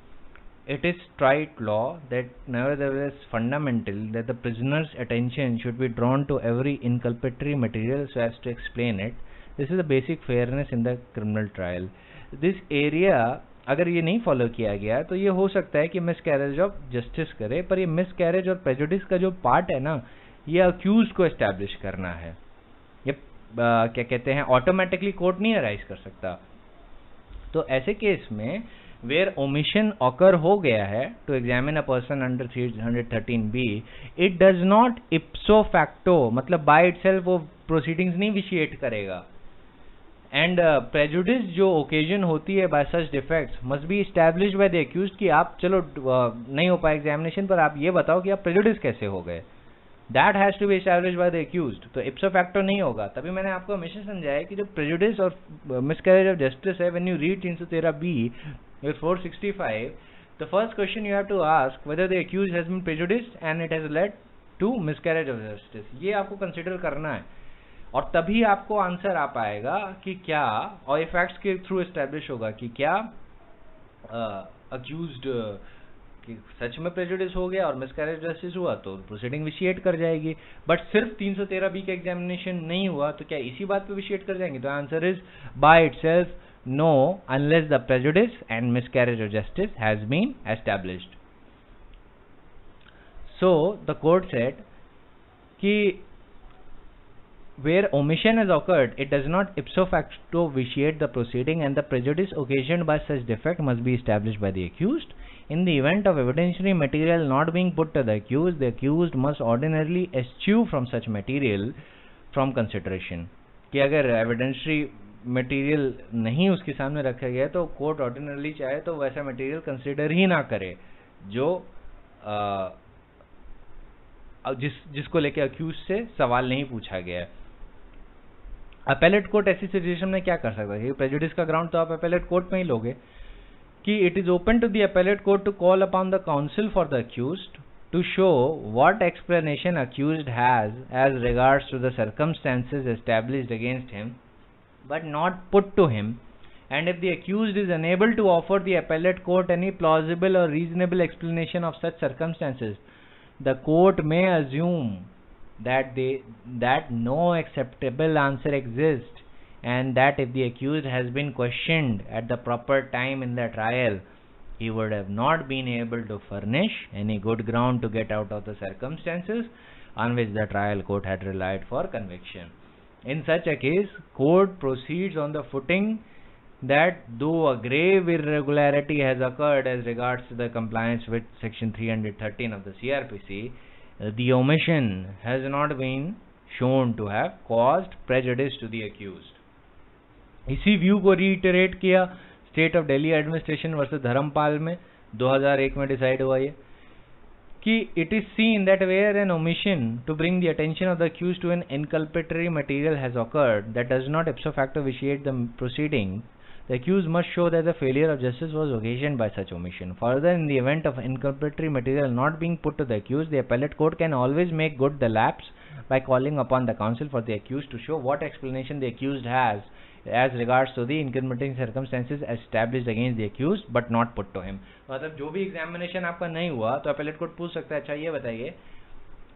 S1: It is trite law that nevertheless fundamental that the prisoner's attention should be drawn to every inculpatory material so as to explain it. This is the basic fairness in the criminal trial. This area अगर ये नहीं follow किया गया तो ये हो सकता है कि मिसकैरेज ऑफ जस्टिस करे, पर ये मिसकैरेज और प्रेजुडिस का जो पार्ट है ना, ये अक्यूज को एस्टैब्लिश करना है. ये क्या कहते हैं, ऑटोमेटिकली कोर्ट नहीं अराइज कर सकता. तो ऐसे केस में वेयर ओमिशन ऑकर हो गया है to examine a person under 313B, it does not ipso facto, मतलब बाय इटसेल्फ वो प्रोसीडिंग्स नहीं विशिएट करेगा. एंड प्रेजुडिस जो ओकेजन होती है by such defects must be established by the accused कि आप चलो नहीं हो पाए एग्जामिनेशन पर, आप ये बताओ कि आप प्रेजुडिस कैसे हो गए. That has to be established by the accused. तो इप्सो फैक्टो नहीं होगा. तभी मैंने आपको हमेशा समझाया कि जो प्रेजुडिस और मिसकैरेज ऑफ जस्टिस है, when you read 313B with 465, the first question you have to ask whether the accused has been prejudiced and it has led to miscarriage of justice. ये आपको कंसिडर करना है और तभी आपको answer आ पाएगा कि क्या, और ये फैक्ट्स के थ्रू एस्टैब्लिश होगा कि क्या अक्यूज्ड कि सच में प्रेजुडिस हो गया और मिसकैरेज जस्टिस हुआ तो प्रोसीडिंग विशिएट कर जाएगी. बट सिर्फ 313B का एग्जामिनेशन नहीं हुआ तो क्या इसी बात पे विशिएट कर जाएंगे? तो answer is by itself no, unless the prejudice and miscarriage of justice has been established. So the court said कि where omission has occurred, it does not ipso facto vitiate the proceeding, and the prejudice occasioned by such defect must be established by the accused. In the event of evidentiary material not being put to the accused must ordinarily eschew from such material from consideration. कि अगर evidentiary material नहीं उसके सामने रखा गया तो court ordinarily चाहे तो वैसा मटेरियल कंसिडर ही ना करे जो जिसको लेके अक्यूज से सवाल नहीं पूछा गया. अपेलेट कोर्ट ऐसी सिचुएशन में क्या कर सकता है? प्रेजुडिस का ग्राउंड तो आप अपेलेट कोर्ट में ही लोगे कि it is open to the appellate court to call upon the counsel for the accused to show what explanation accused has as regards to the circumstances established against him but not put to him, and if the accused is unable to offer the appellate court any plausible or reasonable explanation of such circumstances, the court may assume that no acceptable answer exists, and that if the accused has been questioned at the proper time in the trial, he would have not been able to furnish any good ground to get out of the circumstances on which the trial court had relied for conviction. In such a case, court proceeds on the footing that though a grave irregularity has occurred as regards to the compliance with section 313 of the CRPC, the omission has not been shown to have caused prejudice to the accused. इसी view को reiterate किया state of Delhi administration versus Dharampal में 2001 में decide हुआ ये कि it is seen that where an omission to bring the attention of the accused to an inculpatory material has occurred that does not ipso facto vitiate the proceeding. The accused must show that the failure of justice was occasioned by such omission. Further, in the event of inculpatory material not being put to the accused, the appellate court can always make good the lapse by calling upon the counsel for the accused to show what explanation the accused has as regards to the incriminating circumstances established against the accused but not put to him. मतलब जो भी examination आपका नहीं हुआ तो appellate court पूछ सकता है, अच्छा ये बताइए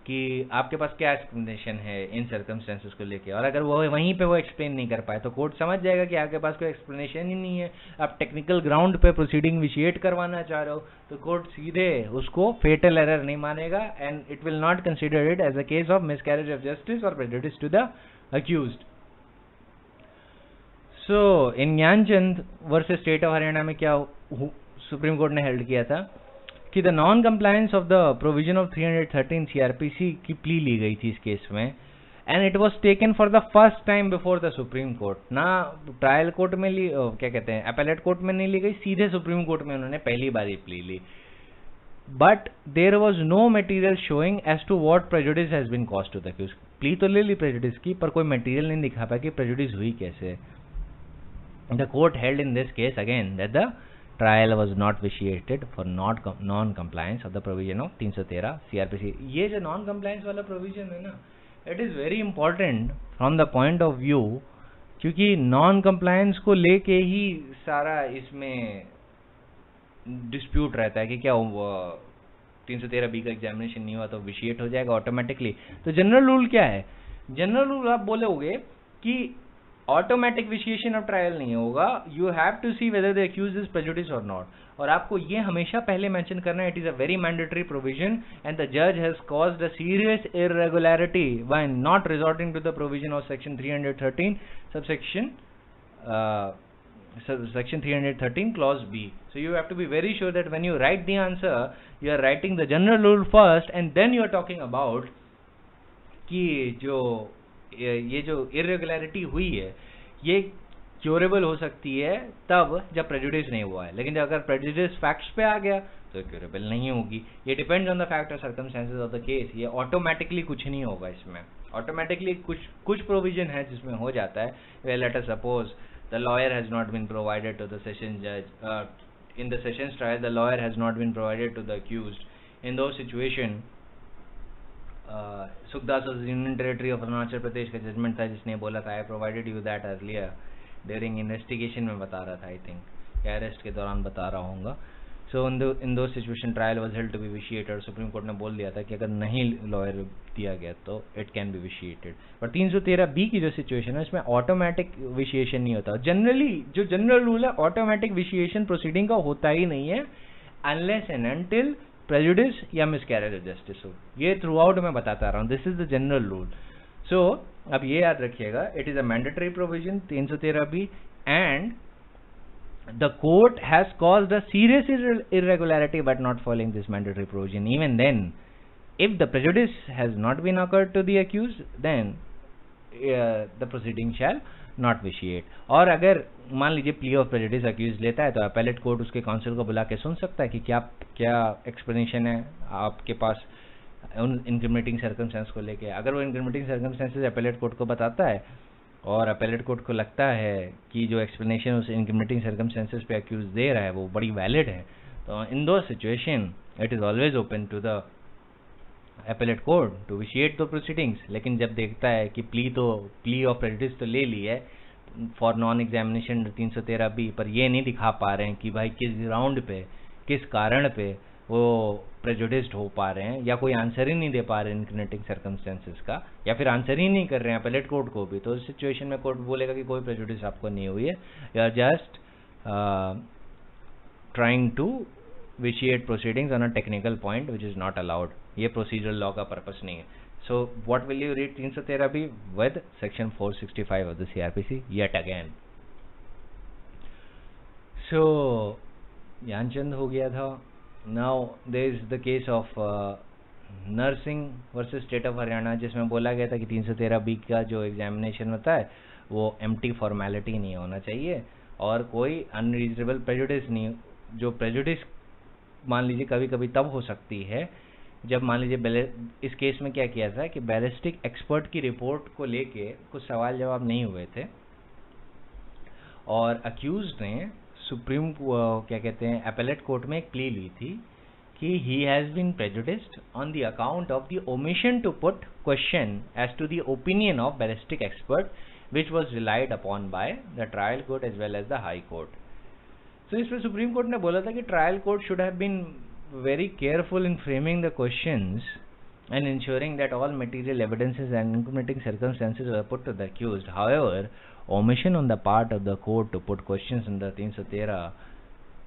S1: कि आपके पास क्या एक्सप्लेनेशन है इन सर्कमस्टेंसेस को लेके, और अगर वो वहीं पे वो एक्सप्लेन नहीं कर पाए तो कोर्ट समझ जाएगा कि आपके पास कोई एक्सप्लेनेशन ही नहीं है, आप टेक्निकल ग्राउंड पे प्रोसीडिंग विशिएट करवाना चाह रहे हो, तो कोर्ट सीधे उसको फेटल एरर नहीं मानेगा and it will not consider it as a case of miscarriage of justice और prejudice to the accused. So in Gyanchand versus state of Haryana में क्या सुप्रीम कोर्ट ने हेल्ड किया था कि the non compliance of the provision of 313 CRPC की plea ली गई थी इस केस में, and it was taken for the first time before the supreme court. ना ट्रायल कोर्ट में ली, क्या कहते हैं, अपीलेट कोर्ट में नहीं ली गई, सीधे सुप्रीम कोर्ट में उन्होंने पहली बार ही प्ली ली. But there was no material showing as to what prejudice has been caused to the accused. Plea तो ले ली प्रेजुडिस की, पर कोई मटेरियल नहीं दिखा पाया कि प्रेजुडिस हुई कैसे. The court held in this case again that the
S2: trial was not vitiated for non-compliance of the provision of 313 CRPC. ये जो non-compliance वाला provision है ना, it is very important from the point of view, क्योंकि non-compliance को लेके ही सारा इसमें dispute रहता है कि क्या 313B का एग्जामिनेशन नहीं हुआ तो विशिएट हो जाएगा ऑटोमेटिकली. तो जनरल रूल क्या है? जनरल रूल आप बोलोगे कि ऑटोमेटिक विशिएशन ऑफ ट्रायल नहीं होगा, you have to see whether the accused is prejudice or not. और आपको ये हमेशा पहले मेंशन करना है, it is a very mandatory provision and the जज has caused a serious irregularity when not resorting to the provision of section 313 subsection section 313 clause B. So you have to be very sure that when you write the answer, you are writing the general rule first and then you are talking about कि ये जो irregularity हुई है ये curable हो सकती है तब जब प्रेजुडिस नहीं हुआ है, लेकिन जब अगर प्रेजुडिस फैक्ट्स पे आ गया तो क्योरेबल नहीं होगी. ये डिपेंड्स ऑन द फैक्ट और सर्कमस्टेंसेस ऑफ द केस. ये ऑटोमेटिकली कुछ नहीं होगा इसमें. ऑटोमेटिकली कुछ प्रोविजन है जिसमें हो जाता है. Well late us suppose the lawyer has not been provided to the sessions judge in the sessions trial. The lawyer has not been provided to the accused. In those situation, Sukhdas was Union Territory of Arunachal Pradesh का judgment था जिसने बोला था I provided you that earlier during investigation में बता रहा था, I think या arrest के दौरान बता रहा होगा. So in those situation trial was held to be vitiated. Supreme Court ने बोल दिया था कि अगर नहीं lawyer दिया गया तो it can be vitiated. पर 313B की जो situation है इसमें automatic vitiation नहीं होता. Generally जो general rule है automatic vitiation proceeding का होता ही नहीं है unless and until prejudice या miscarriage of justice हो. ये throughout मैं बताता रहा हूँ. This is the general rule. So अब ये याद रखिएगा, it is a mandatory provision 313B and the court has caused a serious irregularity but not following this mandatory provision. Even then, if the prejudice has not been occurred to the accused, then the proceeding shall not vitiate. और अगर मान लीजिए plea of prejudice accused लेता है तो appellate court उसके counsel को बुला के सुन सकता है कि क्या explanation है आपके पास उन incriminating circumstances को लेके. अगर वो incriminating circumstances appellate court को बताता है और appellate court को लगता है कि जो explanation उस incriminating circumstances पे accused दे रहा है वो बड़ी valid है, तो in those situation it is always open to the appellate court to vitiate the proceedings. लेकिन जब देखता है कि plea of prejudice तो ले ली है for non examination 313B, पर ये नहीं दिखा पा रहे हैं कि भाई किस ग्राउंड पे किस कारण पे वो प्रेजुडिस्ड हो पा रहे हैं या कोई आंसर ही नहीं दे पा रहे हैं इंक्रिमिनेटिंग सर्कमस्टेंसेस का, या फिर आंसर ही नहीं कर रहे हैं अपीलेट कोर्ट को भी, तो उस सिचुएशन में कोर्ट बोलेगा कि कोई प्रेजुडिस आपको नहीं हुई है, you are just trying to vitiate proceedings on a technical point which is not allowed. ये प्रोसीजरल लॉ का पर्पस नहीं है. So what will you read 313B with section 465 of the CRPC yet again. So Dhyanchand हो गया था. Now there is the case of nursing versus state of Haryana, जिसमें बोला गया था कि 313B का जो एग्जामिनेशन होता है वो एम्प्टी फॉर्मेलिटी नहीं होना चाहिए और कोई अनरीजनेबल प्रेजुडिस नहीं. जो प्रेजुडिस मान लीजिए कभी कभी तब हो सकती है जब मान लीजिए इस केस में क्या किया था कि बैलिस्टिक एक्सपर्ट की रिपोर्ट को लेके कुछ सवाल जवाब नहीं हुए थे और अक्यूज्ड ने सुप्रीम क्या कहते हैं अपीलेट कोर्ट में एक प्ली ली थी कि he has been prejudiced on the account of the omission to put question as to the opinion of ballistic expert which was relied upon by the trial court as well as the high court. So इसमें supreme court ने बोला था कि trial court should have been very careful in framing the questions and ensuring that all material evidences and incriminating circumstances were put to the accused. However, omission on the part of the court to put questions under 313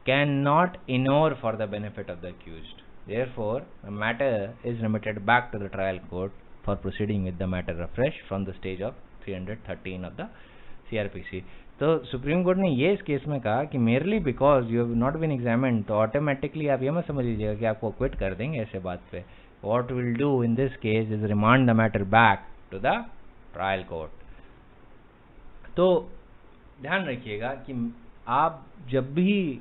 S2: cannot inure for the benefit of the accused. Therefore, the matter is remitted back to the trial court for proceeding with the matter afresh from the stage of 313 of the CRPC. तो supreme court ने ये इस case में कहा कि merely because you have not been examined तो automatically आप ये मत समझ लीजिएगा कि आपको क्विट कर देंगे ऐसे बात पे. What we'll do in this case is remand the matter back to the trial court. तो ध्यान रखिएगा कि आप जब भी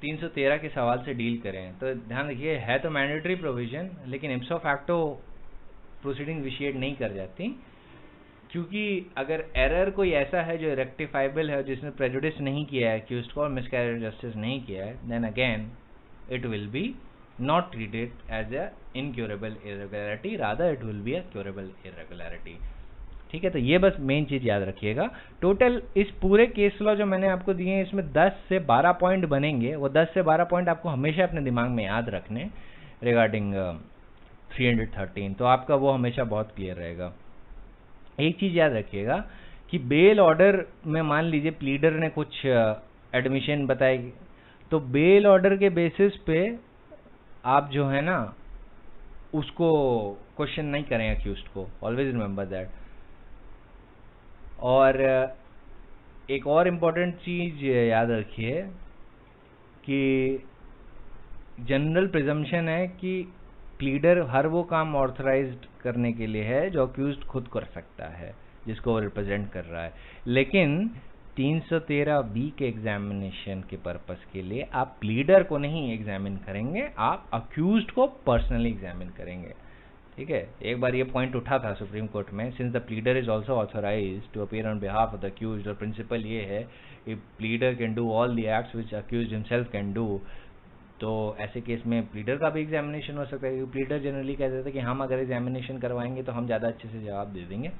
S2: 313 के सवाल से डील करें तो ध्यान रखिए है तो मैंडेटरी प्रोविजन लेकिन इप्सो फैक्टो प्रोसीडिंग विशिएट नहीं कर जाती. क्योंकि अगर एरर कोई ऐसा है जो रेक्टिफाइबल है, जिसने प्रेजुडिस नहीं किया है अक्यूज्ड को और मिसकैरेज ऑफ जस्टिस नहीं किया है, then again it will be not treated as a incurable irregularity, rather it will be a curable irregularity. ठीक है, तो ये बस मेन चीज याद रखिएगा. टोटल इस पूरे केस लॉ जो मैंने आपको दिए हैं, इसमें 10 से 12 पॉइंट बनेंगे. वो 10 से 12 पॉइंट आपको हमेशा अपने दिमाग में याद रखने रिगार्डिंग 313, तो आपका वो हमेशा बहुत क्लियर रहेगा. एक चीज याद रखिएगा कि बेल ऑर्डर में मान लीजिए प्लीडर ने कुछ एडमिशन बताई, तो बेल ऑर्डर के बेसिस पे आप जो है ना उसको क्वेश्चन नहीं करें अक्यूज्ड को, ऑलवेज रिमेंबर दैट. और एक और इम्पोर्टेंट चीज याद रखिए कि जनरल प्रिजम्पशन है कि प्लीडर हर वो काम ऑथराइज्ड करने के लिए है जो अक्यूज्ड खुद कर सकता है, जिसको वो रिप्रेजेंट कर रहा है. लेकिन 313B के एग्जामिनेशन के पर्पस के लिए आप प्लीडर को नहीं एग्जामिन करेंगे, आप अक्यूज्ड को पर्सनली एग्जामिन करेंगे. ठीक है, एक बार ये पॉइंट उठा था सुप्रीम कोर्ट में, since the pleader is also authorised to appear on behalf of the accused, और प्रिंसिपल ये है कि pleader can do all the acts which accused himself can do. तो ऐसे केस में प्लीडर का भी एग्जामिनेशन हो सकता है, क्योंकि प्लीडर जनरली कहते थे कि हम अगर एग्जामिनेशन करवाएंगे तो हम ज़्यादा अच्छे से जवाब दे देंगे.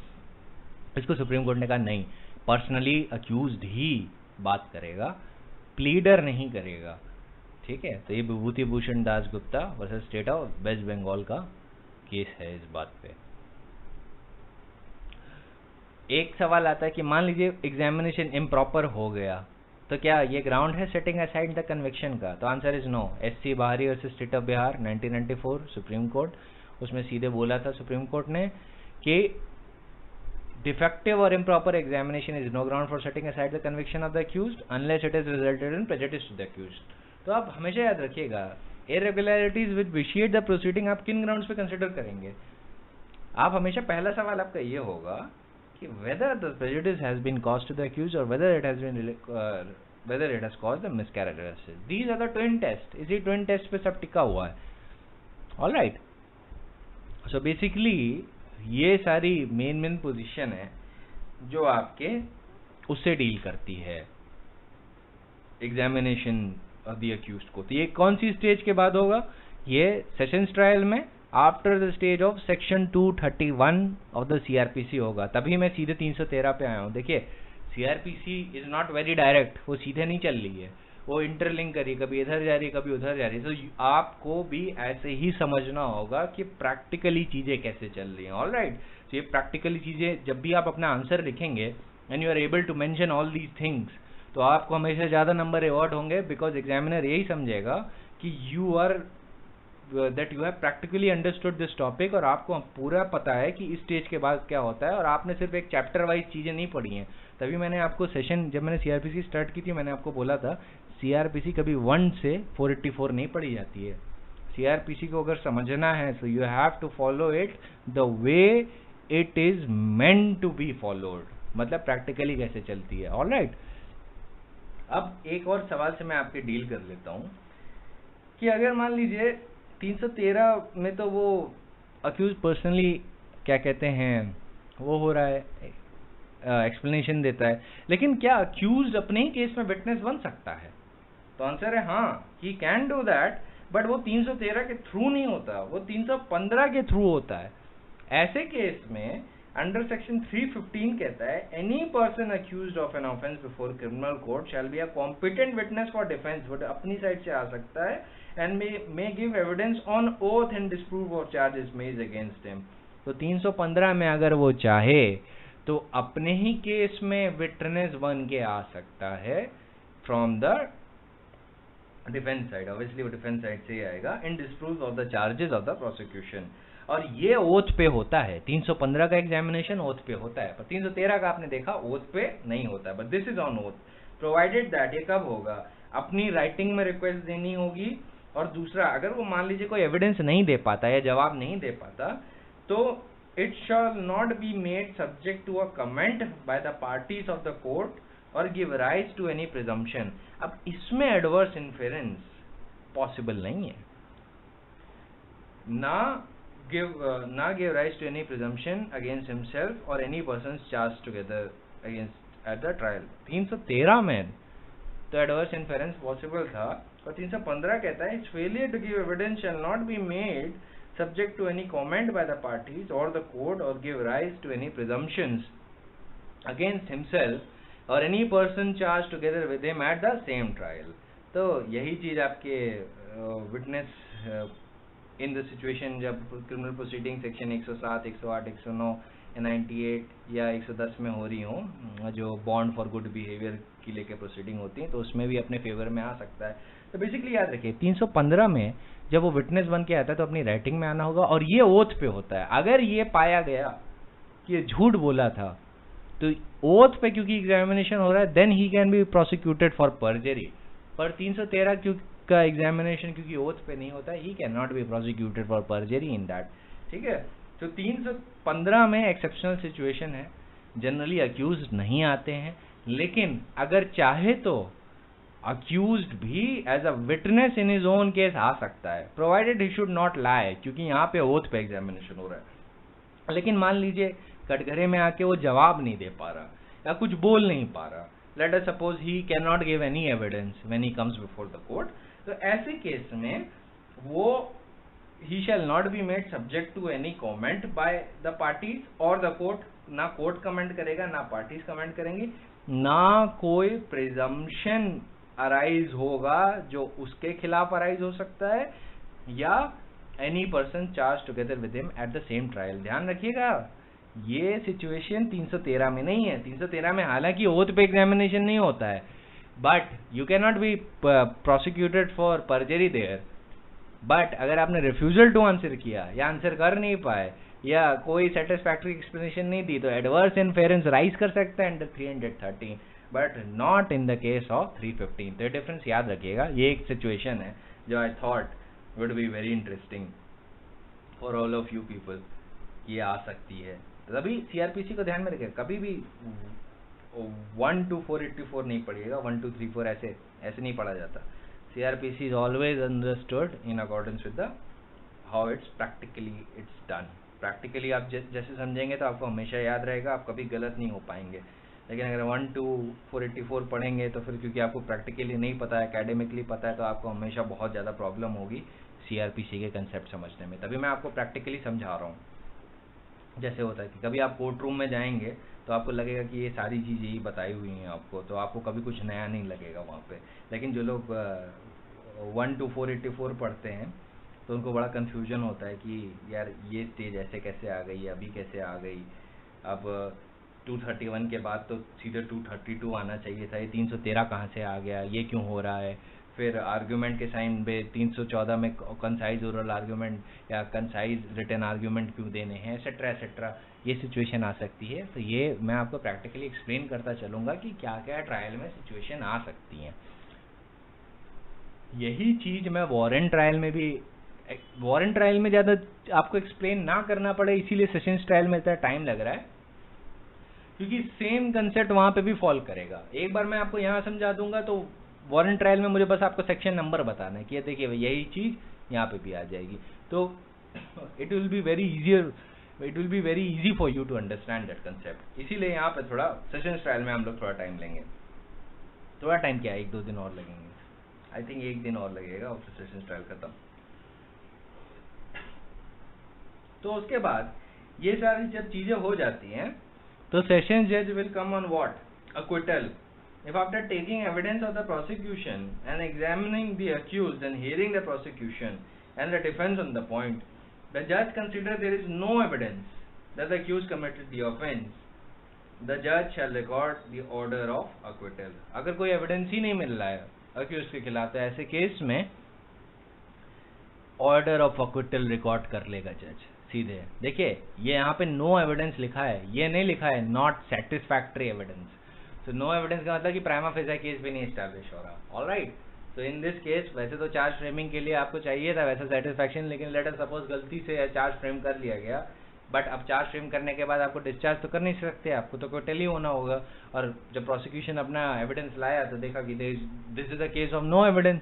S2: इसको सुप्रीम कोर्ट ने कहा नहीं, पर्सनली अक्यूज्ड ही बात करेगा, प्लीडर नहीं करेगा. ठीक है, तो ये Bibhuti Bhushan Das Gupta versus state of West Bengal का केस है इस बात पे. एक सवाल आता है कि मान लीजिए एग्जामिनेशन इम्प्रॉपर हो गया, तो क्या ये ग्राउंड है सेटिंग असाइड द कन्विक्शन का? तो आंसर इज नो. SC बाहरी versus state of Bihar 1994 supreme court, उसमें सीधे बोला था सुप्रीम कोर्ट ने कि defective or improper examination is no ground for setting aside the conviction of the accused unless it has resulted in prejudice to the accused. तो आप हमेशा याद रखिएगा irregularities which vitiate the proceeding आप किन grounds पे consider करेंगे. आप हमेशा पहला सवाल आपका ये होगा कि whether the prejudice has been caused to the accused or whether it has caused the miscarriage of justice. These are the twin tests. इसी twin test पे सब टिका हुआ है. All right. So basically ये सारी मेन पोजीशन है जो आपके उससे डील करती है एग्जामिनेशन ऑफ द अक्यूज्ड को. तो ये कौन सी स्टेज के बाद होगा? ये सेशंस ट्रायल में after the stage of section 231 of the CRPC होगा. तभी मैं सीधे 313 पे आया हूँ. देखिए CRPC is not very direct, वो सीधे नहीं चल रही है, वो इंटरलिंक करी, कभी इधर जा रही है कभी उधर जा रही है. तो आपको भी ऐसे ही समझना होगा कि प्रैक्टिकली चीजें कैसे चल रही हैं. ऑलराइट, तो ये प्रैक्टिकली चीजें जब भी आप अपना आंसर लिखेंगे and you are able to mention all these things, तो आपको हमेशा ज्यादा नंबर अवॉर्ड होंगे, बिकॉज एग्जामिनर यही समझेगा कि you have practically understood this topic, और आपको पूरा पता है कि इस स्टेज के बाद क्या होता है, और आपने सिर्फ एक चैप्टर वाइज चीजें नहीं पढ़ी हैं. तभी मैंने आपको सेशन, जब मैंने CRPC स्टार्ट की थी, मैंने आपको बोला था CRPC कभी 1 से 484 नहीं पढ़ी जाती है. CRPC को अगर समझना है so you have to follow it the way it is meant to be followed, मतलब प्रैक्टिकली कैसे चलती है. ऑलराइट, अब एक और सवाल से मैं आपके डील कर लेता हूँ कि अगर मान लीजिए 313 में तो वो अक्यूज पर्सनली क्या कहते हैं वो हो रहा है, एक्सप्लेनेशन देता है, लेकिन क्या अक्यूज अपने ही केस में विटनेस बन सकता है? तो आंसर है हाँ, ही कैन डू दैट, बट वो 313 के थ्रू नहीं होता, वो 315 के थ्रू होता है. ऐसे केस में अंडर सेक्शन 315 कहता है any person accused of an offence before criminal court shall be a competent witness for defence, but अपनी साइड से आ सकता है and may give evidence on oath and disprove of charges made against him. तो 315 में अगर वो चाहे तो अपने ही केस में विटनेस बन के आ सकता है from the defence side. Obviously वो डिफेंस साइड से ही आएगा in disprove of the charges of the prosecution, और ये ओथ पे होता है. 315 का एग्जामिनेशन ओथ पे होता है, पर 313 का आपने देखा ओथ पे नहीं होता है. But this is on oath, provided that ये कब होगा? अपनी राइटिंग में रिक्वेस्ट देनी होगी, और दूसरा अगर वो मान लीजिए कोई एविडेंस नहीं दे पाता या जवाब नहीं दे पाता, तो it shall not be made subject to a comment by the parties of the court or give rise to any presumption. अब इसमें adverse inference possible नहीं है, ना give rise to any presumption against himself or any persons charged together against at the trial. 313 में तो adverse inference possible था, और 315 कहता है failure to give evidence shall not be made subject to any comment by the parties or the court or give rise to any presumptions against himself or any person charged together with him at the same trial. तो यही चीज आपके witness in the situation जब criminal proceeding section 107, 108, 109, 98 या 110 में हो रही हो, जो बॉन्ड फॉर गुड बिहेवियर की लेके प्रोसीडिंग होती है, तो उसमें भी अपने फेवर में आ सकता है. तो बेसिकली याद रखिए 315 में जब वो विटनेस बन के आता है तो अपनी राइटिंग में आना होगा, और ये ओथ पे होता है. अगर ये पाया गया कि ये झूठ बोला था तो ओथ पे क्योंकि एग्जामिनेशन हो रहा है, then he can be prosecuted for perjury. पर 313 का एग्जामिनेशन क्योंकि ओथ पे नहीं होता है, he can not be prosecuted for perjury in that. ठीक है, तो 315 में एक्सेप्शनल सिचुएशन है, जनरली अक्यूज नहीं आते हैं, लेकिन अगर चाहे तो अक्यूज्ड भी as a witness in his own case आ सकता है, provided he should not lie, क्योंकि यहाँ पे ओथ पे एग्जामिनेशन हो रहा है. लेकिन मान लीजिए कटघरे में आके वो जवाब नहीं दे पा रहा या कुछ बोल नहीं पा रहा, late us suppose he can not give any evidence when he comes before the court, तो ऐसे केस में वो he shall not be made subject to any comment by the parties or the court. ना court comment करेगा, ना parties comment करेंगे, ना कोई प्रिजम्पशन अराइज होगा जो उसके खिलाफ अराइज हो सकता है, या any person charge together with him at the same trial. ध्यान रखिएगा ये सिचुएशन 313 में नहीं है. 313 में हालांकि ओथ पे एग्जामिनेशन नहीं होता है, but you can not be prosecuted for perjury there. But अगर आपने रिफ्यूजल टू आंसर किया या आंसर कर नहीं पाए या कोई सेटिस्फैक्ट्री एक्सप्लेनेशन नहीं दी, तो एडवर्स इन्फेरेंस राइज कर सकता है under 313, but not in the case of 315. तो ये डिफरेंस याद रखिएगा. ये एक सिचुएशन है जो I thought would be very interesting for all of you people, ये आ सकती है. तभी सीआरपीसी को ध्यान में रखिएगा, कभी भी 1 to 484 नहीं पढ़िएगा, 1 to 3 4 ऐसे नहीं पढ़ा जाता. CRPC is always understood in accordance with the how it's done. Practically आप जैसे समझेंगे तो आपको हमेशा याद रहेगा, आप कभी गलत नहीं हो पाएंगे. लेकिन अगर 1 to 484 पढ़ेंगे तो फिर क्योंकि आपको प्रैक्टिकली नहीं पता है, एकेडमिकली पता है, तो आपको हमेशा बहुत ज़्यादा प्रॉब्लम होगी CRPC के कंसेप्ट समझने में. तभी मैं आपको प्रैक्टिकली समझा रहा हूँ. जैसे होता है कि कभी आप कोर्ट रूम में जाएंगे तो आपको लगेगा कि ये सारी चीज़ें ही बताई हुई हैं आपको, तो आपको कभी कुछ नया नहीं लगेगा वहाँ पे. लेकिन जो लोग 1 to 484 पढ़ते हैं तो उनको बड़ा कन्फ्यूजन होता है कि यार ये स्टेज ऐसे कैसे आ गई, अभी कैसे आ गई, अब 231 के बाद तो सीधे 232 आना चाहिए था, ये 313 कहाँ से आ गया, ये क्यों हो रहा है. फिर आर्ग्यूमेंट के साइन पे 314 में कंसाइज ओरल आर्ग्यूमेंट या कंसाइज रिटन आर्ग्यूमेंट क्यों देने हैं, एसेट्रा एसेट्रा, ये सिचुएशन आ सकती है. तो ये मैं आपको प्रैक्टिकली एक्सप्लेन करता चलूँगा कि क्या क्या ट्रायल में सिचुएशन आ सकती हैं. यही चीज़ मैं वारंट ट्रायल में भी, वारंट ट्रायल में ज़्यादा आपको एक्सप्लेन ना करना पड़े, इसीलिए सेशंस ट्रायल में इतना टाइम लग रहा है, क्योंकि सेम कंसेप्ट वहाँ पे भी फॉल करेगा. एक बार मैं आपको यहाँ समझा दूंगा तो वारंट ट्रायल में मुझे बस आपको सेक्शन नंबर बताना है कि ये देखिए यही चीज़ यहाँ पे भी आ जाएगी. तो it will be very easy for you to understand that concept. इसीलिए यहाँ पे थोड़ा सेशंस ट्रायल में हम लोग थोड़ा टाइम लेंगे. थोड़ा टाइम क्या है, 1-2 दिन और लगेंगे. आई थिंक 1 दिन और लगेगा और फिर सेशंस ट्रायल खत्म. तो उसके बाद ये सारी जब चीजें हो जाती हैं तो सेशंस जज will come on what, acquittal. If after taking evidence of the prosecution and examining the accused and hearing the prosecution and the defense on the point, the judge considers there is no evidence that the accused committed the offence, the judge shall record the order of acquittal. अगर कोई evidence ही नहीं मिल रहा है accused के खिलाफ, तो ऐसे case में order of acquittal रिकॉर्ड कर लेगा जज सीधे. देखिए ये यहाँ पे no evidence लिखा है, ये नहीं लिखा है not satisfactory evidence. तो नो एविडेंस का मतलब कि प्राइमा फेसा केस भी नहीं एस्टैब्लिश हो रहा. ऑलराइट, तो इन दिस केस वैसे तो चार्ज फ्रेमिंग के लिए आपको चाहिए था वैसा सेटिस्फैक्शन, लेकिन लेट अस सपोज गलती से चार्ज फ्रेम कर लिया गया, बट अब चार्ज फ्रेम करने के बाद आपको डिस्चार्ज तो कर नहीं सकते, आपको तो कोई टेली होना होगा. और जब प्रोसिक्यूशन अपना एविडेंस लाया तो देखा कि this is a case of no evidence,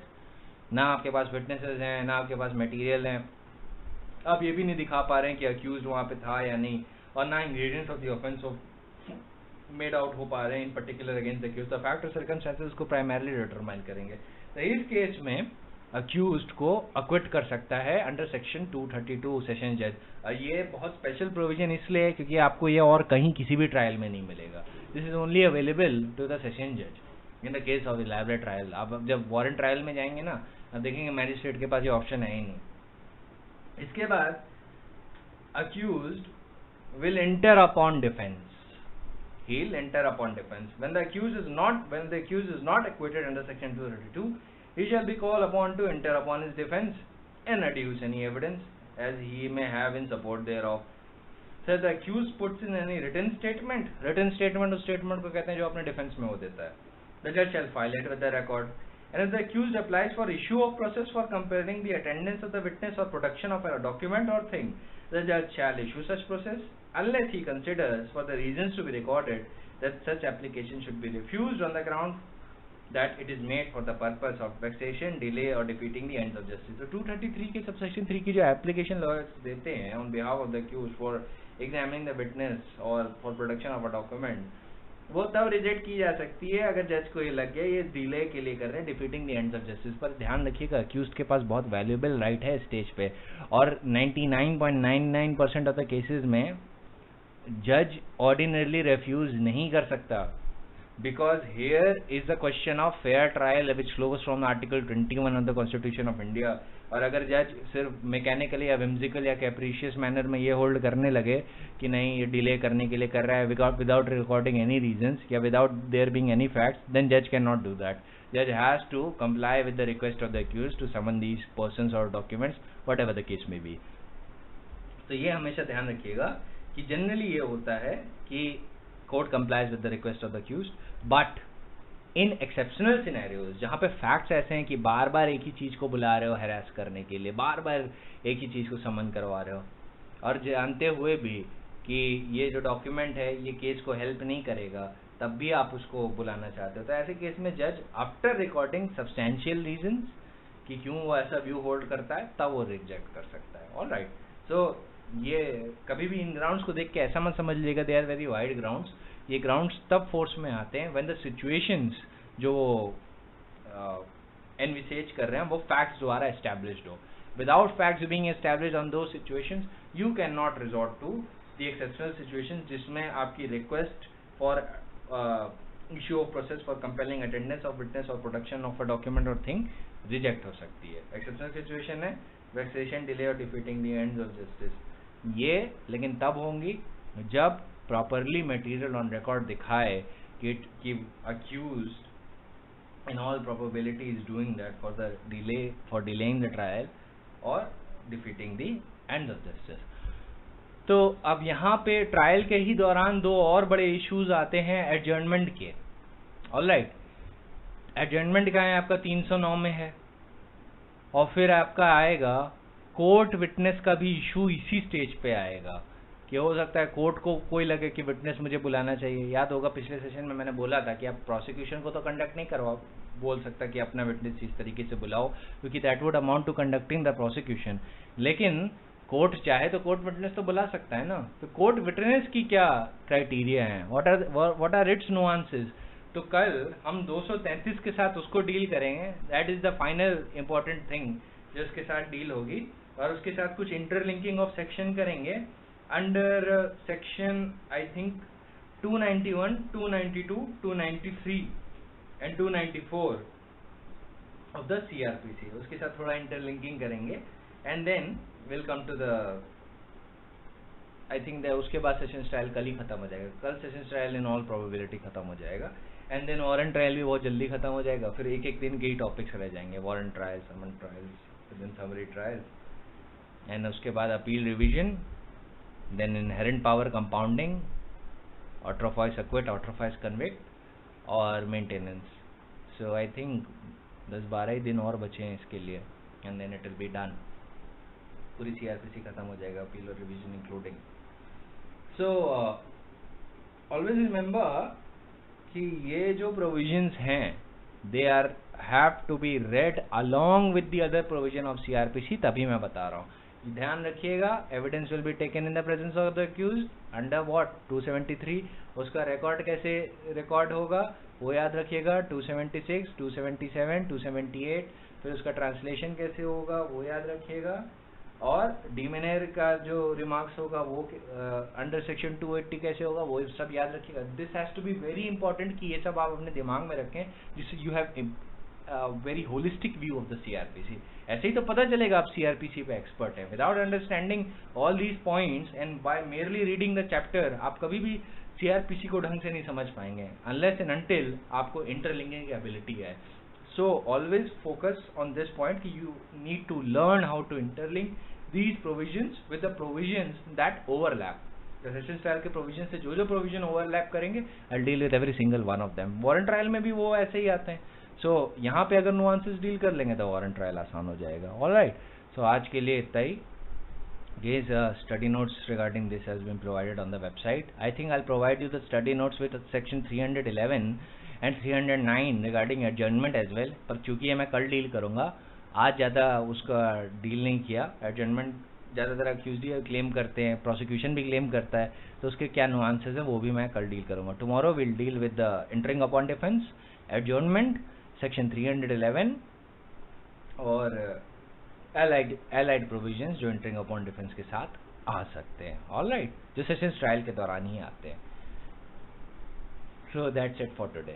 S2: ना आपके पास विटनेसेस हैं, ना आपके पास मटेरियल हैं, आप ये भी नहीं दिखा पा रहे हैं कि अक्यूज वहाँ पे था या नहीं, और ना ingredients of the offence made out हो पा रहे हैं in particular against the accused. The fact और सर्कमस्टेंसेस को प्राइमरली डिटरमाइन करेंगे। तो इस केस में अक्यूज्ड को अक्विट कर सकता है अंडर सेक्शन 232 सेशन जज। ये बहुत स्पेशल प्रोविजन इसलिए है क्योंकि आपको ये और कहीं किसी भी ट्रायल में नहीं मिलेगा। This is only available to the session जज in the case of elaborate trial. आप जब वारंट ट्रायल में जाएंगे ना, अब देखेंगे मैजिस्ट्रेट के पास ये ऑप्शन है ही नहीं। इसके बाद accused will enter upon defence. He'll enter upon defense. When the accused is not acquitted under section 232, he shall be called upon to enter upon his defense and adduce any evidence as he may have in support thereof. So the accused puts in any written statement. Written statement उस statement को कहते हैं जो अपने defense में वो देता है. The judge shall file it with the record. And if the accused applies for issue of process for compelling the attendance of the witness or production of a document or thing, the judge shall issue such process unless he considers for the reasons to be recorded that such application should be refused on the ground that it is made for the purpose of vexation, delay or defeating the ends of justice. So 233 के subsection 3 की जो application lawyers देते हैं on behalf of the accused for examining the witness or for production of a document, वो तब reject की जा सकती है अगर जज को ये लग गया ये डिले के लिए कर रहे हैं, defeating the ends of justice. पर ध्यान रखिएगा अक्यूज्ड के पास बहुत वैल्यूएबल राइट है स्टेज पे, और 99.99% ऑफ द केसेस में जज ऑर्डिनरली रेफ्यूज नहीं कर सकता, because here is the question of fair trial which flows from Article 21 of the Constitution of India। और अगर जज सिर्फ मैकेनिकली या whimsical या कैप्रिशियस मैनर में ये होल्ड करने लगे कि नहीं ये डिले करने के लिए कर रहा है विदाउट रिकॉर्डिंग एनी रीजंस या without there being any facts, then जज कैन नॉट डू दैट। जज has to comply with the request of the accused to summon these persons और डॉक्यूमेंट्स व्हाटएवर द केस में be. तो ये हमेशा ध्यान रखिएगा कि जनरली ये होता है कि court complies with the request of the accused, but in exceptional scenarios जहाँ पे फैक्ट्स ऐसे हैं कि बार बार एक ही चीज को बुला रहे हो हैरेस करने के लिए, बार बार एक ही चीज को समन करवा रहे हो और जानते हुए भी कि ये जो डॉक्यूमेंट है ये केस को हेल्प नहीं करेगा, तब भी आप उसको बुलाना चाहते हो, तो ऐसे केस में जज आफ्टर रिकॉर्डिंग सब्सटैंशियल रीजंस कि क्यों वो ऐसा व्यू होल्ड करता है तब वो रिजेक्ट कर सकता है। ऑलराइट, सो ये कभी भी इन ग्राउंड्स को देख के ऐसा मत समझ लीजिएगा they are very wide grounds. ये ग्राउंड्स तब फोर्स में आते हैं व्हेन द सिचुएशंस जो एनविसेज कर रहे हैं वो फैक्ट्स द्वारा एस्टैब्लिश्ड हो। Without facts being established on two situations you can not resort to the exceptional situations जिसमें आपकी request for issue of process for compelling attendance of witness और प्रोडक्शन ऑफ अ डॉक्यूमेंट और thing reject हो सकती है। Exceptional situation है वेक्सेशन, delay और defeating the ends of justice. ये लेकिन तब होंगी जब प्रॉपरली मटेरियल ऑन रिकॉर्ड दिखाए कि accused in all probability is doing that for delaying the trial और defeating the ends of justice. तो अब यहाँ पे ट्रायल के ही दौरान दो और बड़े इश्यूज आते हैं एडजर्नमेंट के। ऑलराइट, एडजर्नमेंट का है आपका 309 में है, और फिर आपका आएगा कोर्ट विटनेस का भी इशू इसी स्टेज पे आएगा कि हो सकता है कोर्ट को कोई लगे कि विटनेस मुझे बुलाना चाहिए। याद होगा पिछले सेशन में मैंने बोला था कि आप प्रोसिक्यूशन को तो कंडक्ट नहीं करवाओ, बोल सकता कि अपना विटनेस इस तरीके से बुलाओ क्योंकि that would amount to conducting the prosecution, लेकिन कोर्ट चाहे तो कोर्ट विटनेस तो बुला सकता है ना। तो कोर्ट विटनेस की क्या क्राइटेरिया है, व्हाट आर इट्स नुआंसेस, तो कल हम 233 के साथ उसको डील करेंगे। That is the final important thing जो उसके साथ डील होगी, और उसके साथ कुछ इंटरलिंकिंग ऑफ सेक्शन करेंगे under section I think 291, 292, 293 and 294 of the CRPC। उसके साथ थोड़ा इंटरलिंकिंग करेंगे and then will come to the I think उसके बाद सेशन ट्रायल कल ही खत्म हो जाएगा। कल session trial in all probability खत्म हो जाएगा एंड देन वारंट ट्रायल भी बहुत जल्दी खत्म हो जाएगा। फिर एक एक दिन के ही टॉपिक्स रह जाएंगे, warrant trial, summon trials, then summary trial, and उसके बाद appeal revision, then inherent power compounding, autrefois acquit, autrefois convict और मेंटेनेंस। सो आई थिंक 10-12 ही दिन और बचे हैं इसके लिए and then it will be done. पूरी CRPC खत्म हो जाएगा, अपील और revision including. So always remember कि ये जो प्रोविजंस हैं they are have to be read along with the other provision of CRPC, तभी मैं बता रहा हूँ। ध्यान रखिएगा, evidence will be taken in the presence of the accused under what 273, उसका रिकॉर्ड कैसे रिकॉर्ड होगा वो याद रखिएगा, 276, 277, 278, फिर उसका ट्रांसलेशन कैसे होगा वो याद रखिएगा, और डिमेनेयर का जो रिमार्क्स होगा वो अंडर सेक्शन 280 कैसे होगा वो सब याद रखिएगा. This has to be very important कि ये सब आप अपने दिमाग में रखें, जिससे you have very holistic view of the CrPC. ऐसे ही तो पता चलेगा आप सीआरपीसी पे एक्सपर्ट हैं. Without understanding all these points and by merely reading the chapter आप कभी भी सीआरपीसी को ढंग से नहीं समझ पाएंगे, अनलेस एंड अनटिल आपको इंटरलिंकिंग की एबिलिटी है. So always focus on this point कि you need to learn how to interlink these provisions with the provisions that overlap. The session trial के provisions से जो provision overlap करेंगे, I'll deal with every single one of them. Warrant trial में भी वो ऐसे ही आते हैं. So यहाँ पे अगर nuances deal कर लेंगे तो warrant trial आसान हो जाएगा. All right. So आज के लिए इतना ही. These study notes regarding this has been provided on the website. I think I'll provide you the study notes with section 311 and 309 regarding adjournment as well. पर चूंकि ये मैं कल डील करूँगा, आज ज़्यादा उसका डील नहीं किया. एडजर्नमेंट ज़्यादातर अक्यूज्ड क्लेम करते हैं, प्रोसिक्यूशन भी क्लेम करता है, तो उसके क्या नुआंसेस हैं वो भी मैं कल डील करूँगा. Tomorrow will deal with the entering upon defence, adjournment, section 311 और एलाइड प्रोविजंस जो एंटरिंग अपॉन डिफेंस के साथ आ सकते हैं. ऑल राइट, जो सेशंस ट्रायल के दौरान ही आते हैं. So that's it for today.